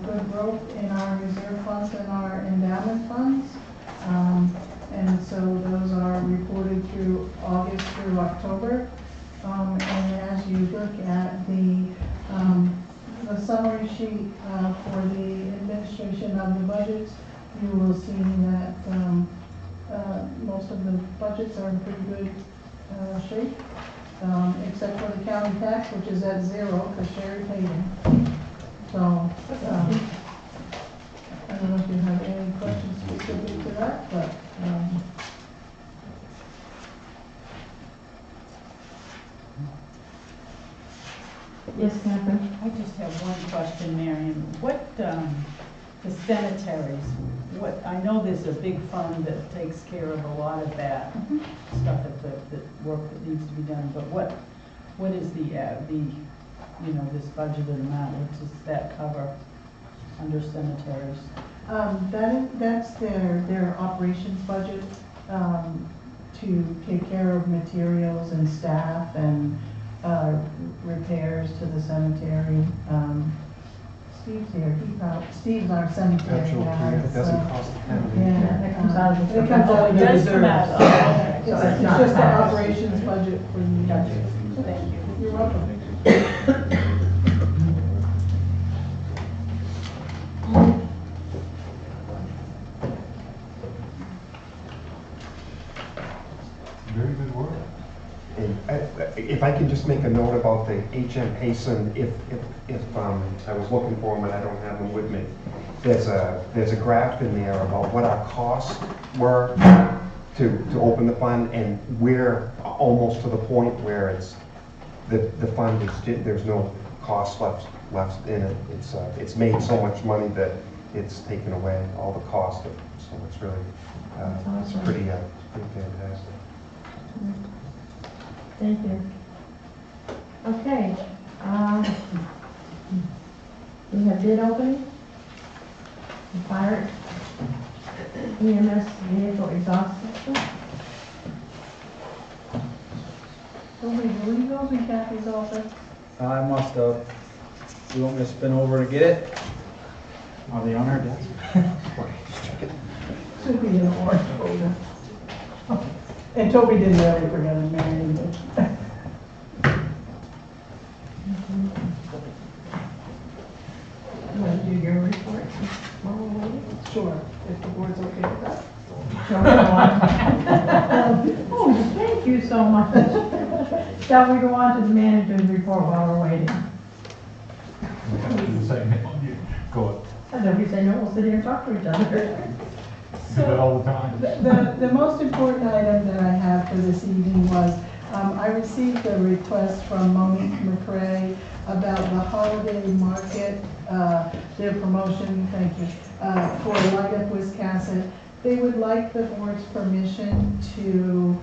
good growth in our reserve funds and our endowment funds. And so those are reported through August through October. And as you look at the summary sheet for the administration of the budgets, you will see that most of the budgets are in pretty good shape, except for the county tax, which is at 0 because Sherry paid it. So I don't know if you have any questions specific to that, but Yes, Catherine? I just have one question, Marion. What, the cemeteries, I know there's a big fund that takes care of a lot of that stuff, that work that needs to be done, but what is the, this budgeted amount? What does that cover under cemeteries? that's their operations budget, to take care of materials and staff and repairs to the cemetery. Steve's here, Steve's our cemetery guy. It doesn't cost the town. Yeah, It comes out of the. it comes out of the It does come out reserves. of- It's So it's not just the taxed. operations budget for the. Gotcha. Thank you. You're welcome. Very good work. And if I can just make a note about the HM Payson, if I was looking for them and I don't have them with me, there's a graph in there about what our costs were to open the fund, and we're almost to the point where the fund is, there's no cost left in it. It's made so much money that it's taken away all the cost of, so it's really, it's pretty fantastic. Thank you. Okay, we have bid opening. Fire EMS vehicle exhaust system. Somebody believe those in Kathy's office? I must have. You want me to spin over to get it? Are they on our desk? Should be in the orange folder. And Toby didn't really forget it, Marion did. You want to do your report while we're waiting? Sure, if the board's okay with that. Oh, thank you so much. Shall we go on to the manager's report while we're waiting? We have to do the same thing on you. Go on. And if we say no, we'll sit here and talk to each other. Do that all the time. The most important item that I have for this evening was, I received a request from Monique McRae about the holiday market, their promotion, thank you, for Light Up Wiscasset. They would like the board's permission to,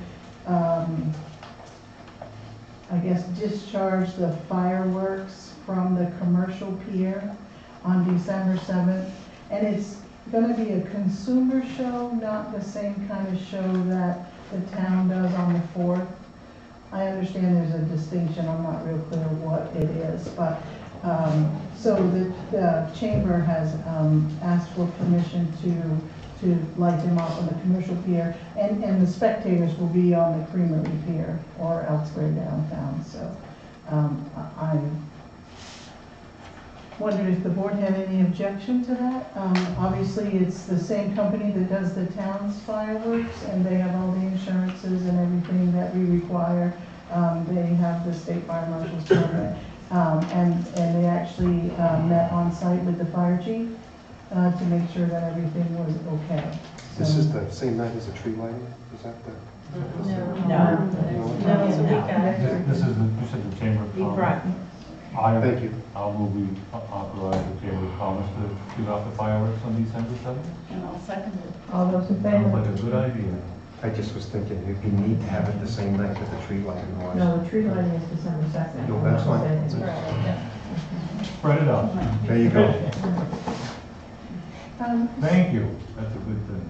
I guess, discharge the fireworks from the commercial pier on December 7th. And it's going to be a consumer show, not the same kind of show that the town does on the 4th. I understand there's a distinction, I'm not real clear what it is, but, so the chamber has asked for permission to light them up on the commercial pier, and the spectators will be on the Creamery Pier or elsewhere downtown, so I wondered if the board had any objection to that. Obviously, it's the same company that does the town's fireworks, and they have all the insurances and everything that we require. They have the state fire marshal's permit, and they actually met on site with the fire chief to make sure that everything was okay. This is the same night as the tree lighting? Is that the? No, it's a week after. This is, you said the Chamber of Commerce. Thank you. I'll move we authorize the Chamber of Commerce to give out the fireworks on December 7th. And I'll second it. All those in Sounds favor? like a good idea. I just was thinking it'd be neat to have it the same night that the tree lighting was. No, the tree lighting is December 2nd. No, that's fine. Spread it out. There you go. Thank you. That's a good thing.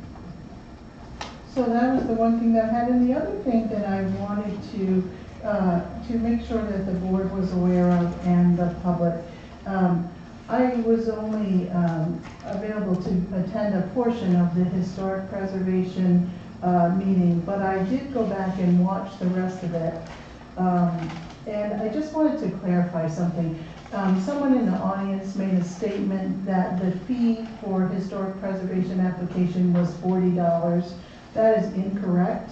So that was the one thing that I had, and the other thing that I wanted to make sure that the board was aware of and the public. I was only available to attend a portion of the historic preservation meeting, but I did go back and watch the rest of it. And I just wanted to clarify something. Someone in the audience made a statement that the fee for historic preservation application was $40. That is incorrect.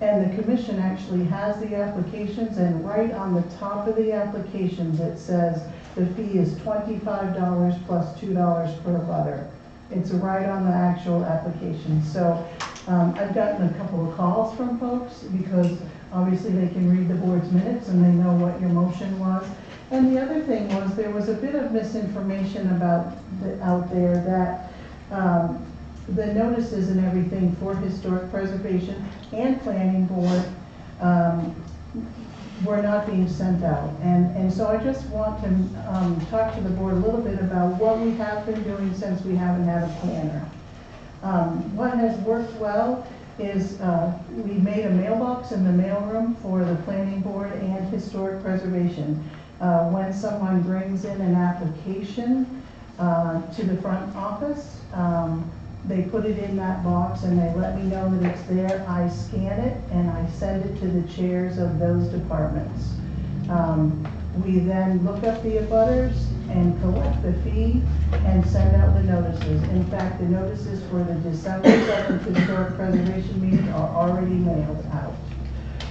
And the commission actually has the applications, and right on the top of the applications, it says the fee is $25 plus $2 per butter. It's right on the actual application. So I've gotten a couple of calls from folks because obviously they can read the board's minutes and they know what your motion was. And the other thing was there was a bit of misinformation out there that the notices and everything for historic preservation and planning board were not being sent out. And so I just want to talk to the board a little bit about what we have been doing since we haven't had a planner. What has worked well is we made a mailbox in the mailroom for the planning board and historic preservation. When someone brings in an application to the front office, they put it in that box and they let me know that it's there. I scan it and I send it to the chairs of those departments. We then look up the abutters and collect the fee and send out the notices. In fact, the notices for the December 7th historic preservation meeting are already mailed out.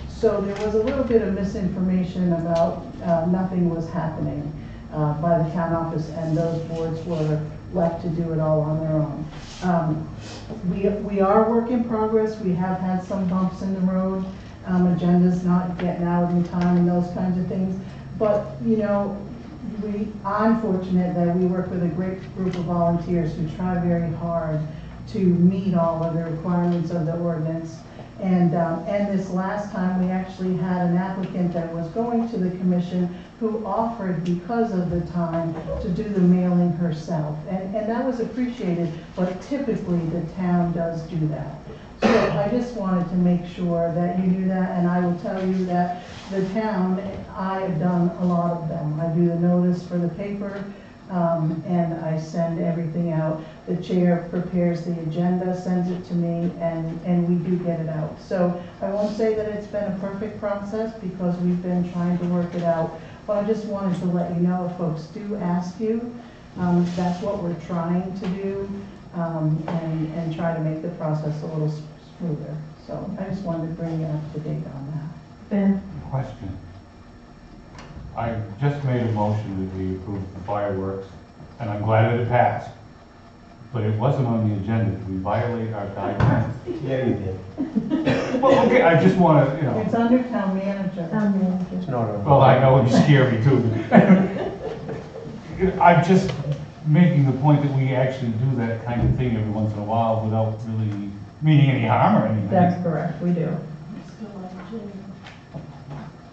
So there was a little bit of misinformation about nothing was happening by the town office, and those boards were left to do it all on their own. We are work in progress. We have had some bumps in the road, agendas not getting out in time and those kinds of things. But, you know, I'm fortunate that we work with a great group of volunteers who try very hard to meet all of the requirements of the ordinance. And this last time, we actually had an applicant that was going to the commission who offered, because of the time, to do the mailing herself. And that was appreciated, but typically the town does do that. So I just wanted to make sure that you knew that, and I will tell you that the town, I have done a lot of them. I do the notice for the paper, and I send everything out. The chair prepares the agenda, sends it to me, and we do get it out. So I won't say that it's been a perfect process because we've been trying to work it out, but I just wanted to let you know if folks do ask you, that's what we're trying to do, and try to make the process a little smoother. So I just wanted to bring you up to date on that. Ben? Question. I just made a motion that we approve the fireworks, and I'm glad that it passed. But it wasn't on the agenda. Did we violate our guidelines? Yeah, you did. Well, okay, I just want to, you know. It's under town manager. Town manager. It's not on. Well, I know, you scare me too. I'm just making the point that we actually do that kind of thing every once in a while without really meaning any harm or anything. That's correct, we do.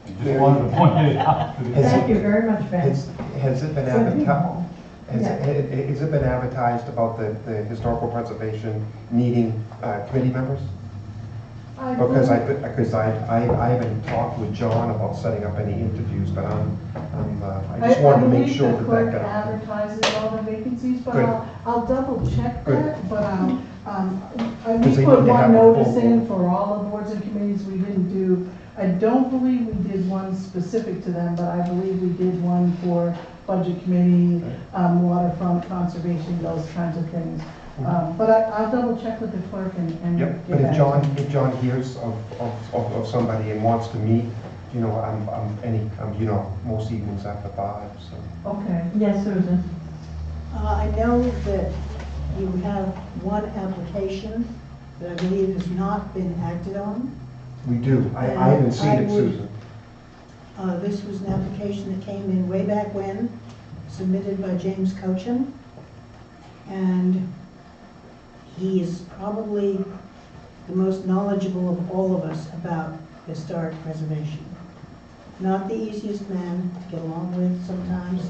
I just wanted to point it out. Thank you very much, Ben. Has it been advertised? Has it been advertised about the historical preservation needing committee members? Because I haven't talked with John about setting up any interviews, but I just wanted to make sure that the clerk got. advertises all the vacancies, but Good. I'll double check Good. that, but Because we they put need to have one a notice full in board. for all the boards and committees. We didn't do, I don't believe we did one specific to them, but I believe we did one for budget committee, waterfront conservation, those kinds of things. But I'll double check with the clerk and Yep, get but back to you. if John hears of somebody and wants to meet, you know, I'm you know, most evenings after 5, so. Okay. Yes, Susan? I know that you have one application that I believe has not been acted on. We do. I haven't seen it, Susan. This was an application that came in way back when, submitted by James Cochin. And he is probably the most knowledgeable of all of us about historic preservation. Not the easiest man to get along with sometimes,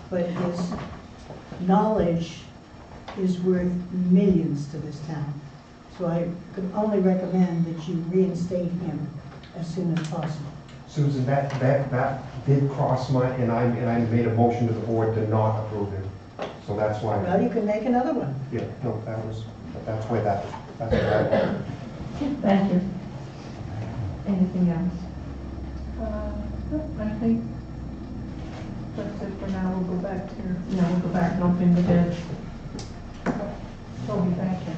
but his knowledge is worth millions to this town. So I could only recommend that you reinstate him as soon as possible. Susan, that did cross my, and I made a motion to the board to not approve it. So that's why. Well, you can make another one. Yeah, no, that's where that went. Thank you. Anything else? I think that's it for now. We'll go back to your, No, we'll go back and open the bids. Toby, thank you.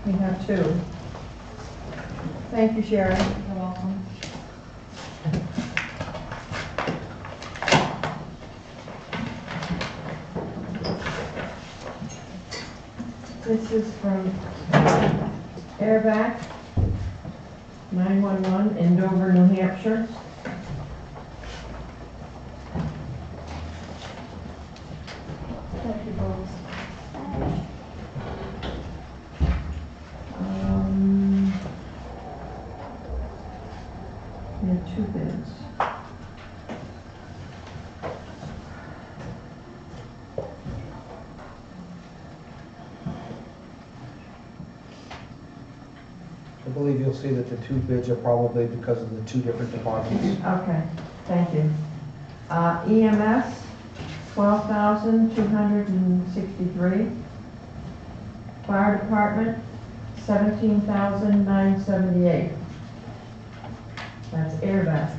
We have two. Thank you, Sharon. You're welcome. This is from Airback 911 in Dover, New Hampshire. Thank you, Rose. We have two bids. I believe you'll see that the two bids are probably because of the two different departments. Okay, thank you. EMS, 12,263. Fire Department, 17,978. That's Airback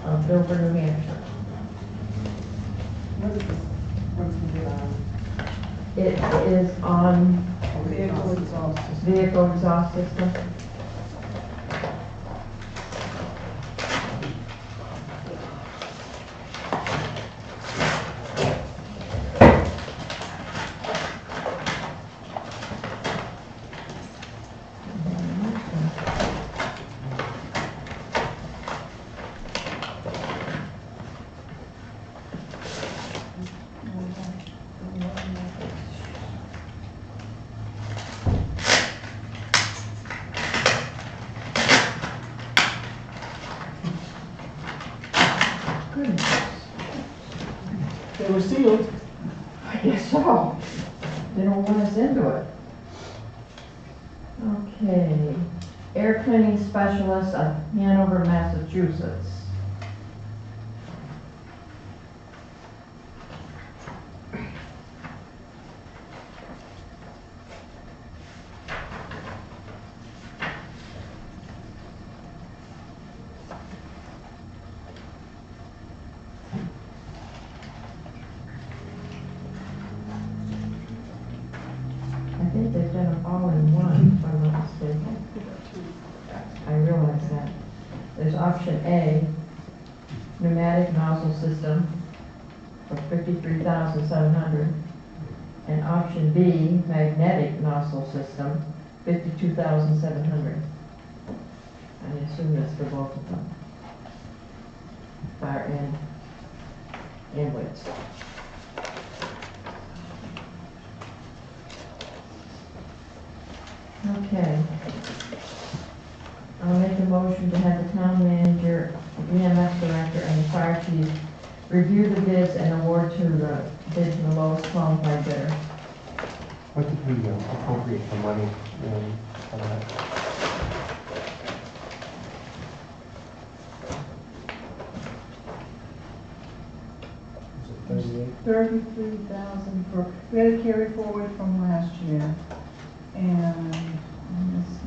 of Dover, New Hampshire. What is this? What's the bid on? It is on Vehicle exhaust system. vehicle exhaust system. They were sealed. I guess so. They don't want us into it. Okay. Air cleaning specialist of Hanover, Massachusetts. I think they've done them all in one, if I'm not mistaken. I realize that. There's option A, pneumatic nozzle system for $53,700. And option B, magnetic nozzle system, $52,700. I assume that's for both of them. Fire and ambulance. Okay. I'll make a motion to have the town manager, EMS director, and the fire chief review the bids and award to the bid to the lowest qualified bidder. What did we appropriate for money for that? Is it 38? 33,000 for, we had a carry forward from last year. And, let's see.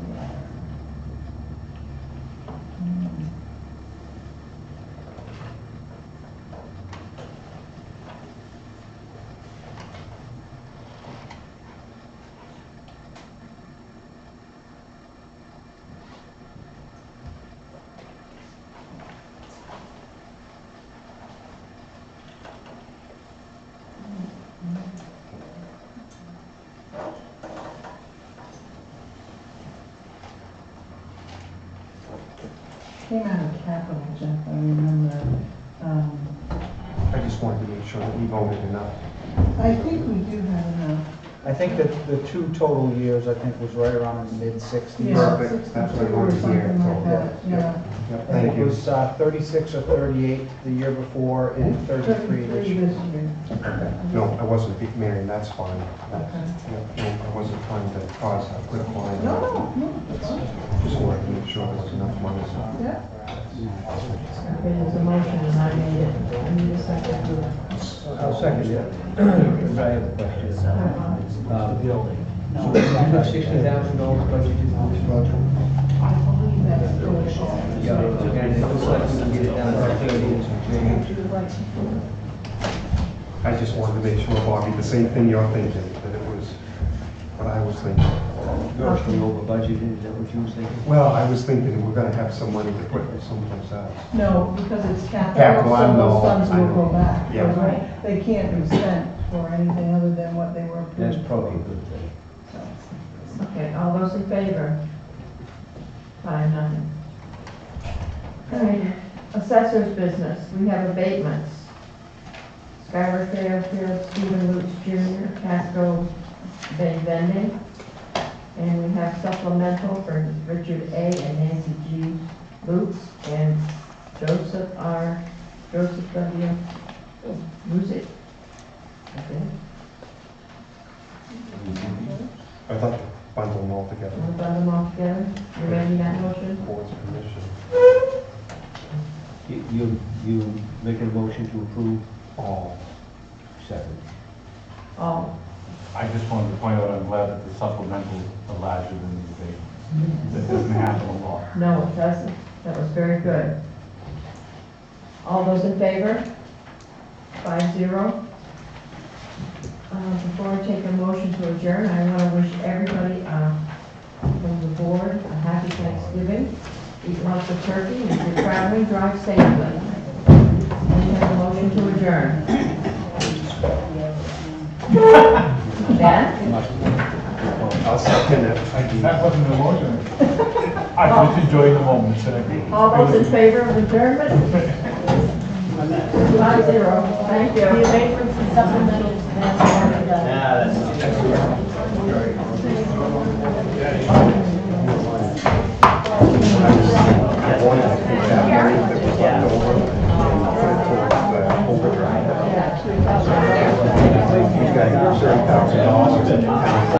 Came out of capital, Jeff, I remember. I just wanted to make sure that we voted enough. I think we do have enough. I think that the 2 total years, I think, was right around the mid-60s. Yeah, Perfect. That's what I 62 or wanted to hear. something like that, yeah. Yep, I think thank it you. was 36 or 38 the year before, and 33 this year. this year. No, I wasn't, Marion, that's fine. Okay. No, I wasn't trying to cause a quick line. No, no, that's fine. Just wanted to make sure there was enough money. Yeah. Okay, there's a motion and I made it. I need a second to it. I'll second it, because I have a question. Building. So you have $60,000 budgeted for this project? I believe that's good. Yeah, and it looks like we can get it down to 30 and some change. I just wanted to make sure, Bobby, the same thing you're thinking, that it was what I was thinking. Yours was over budgeted, is that what you were thinking? Well, I was thinking we're gonna have some money to put someplace else. No, because it's capital, Capital, I so know, those funds I will know. go back. Yeah. Right. They can't be spent for anything other than what they were approved. That's probably a good thing. Okay, all those in favor? 5-0. All right, assessor's business, we have abatements. Skylar Fairfield, Stephen Lutz Jr., Casco Bay Vending. And we have supplemental for Richard A. and Nancy G. Lutz and Joseph W. Music. Okay. I'd like to bundle them all together. We'll bundle them all together. You ready that motion? Board's permission. You make a motion to approve All. second. All. I just wanted to point out, I'm glad that the supplemental are larger than the debate. That doesn't happen a lot. No, it doesn't. That was very good. All those in favor? 5-0. Before I take a motion to adjourn, I want to wish everybody from the board a happy Thanksgiving. Eat lots of turkey, and if you're traveling, drive safely. And we have a motion to adjourn. Ben? I'll second it. That wasn't a motion. I just enjoyed the moment, so. All those in favor of adjournment? 5-0. Thank you. The abatements and supplementals have already done. I wanted to take that money that was left over and put it towards the overdrive. You guys, $30,000 in the town.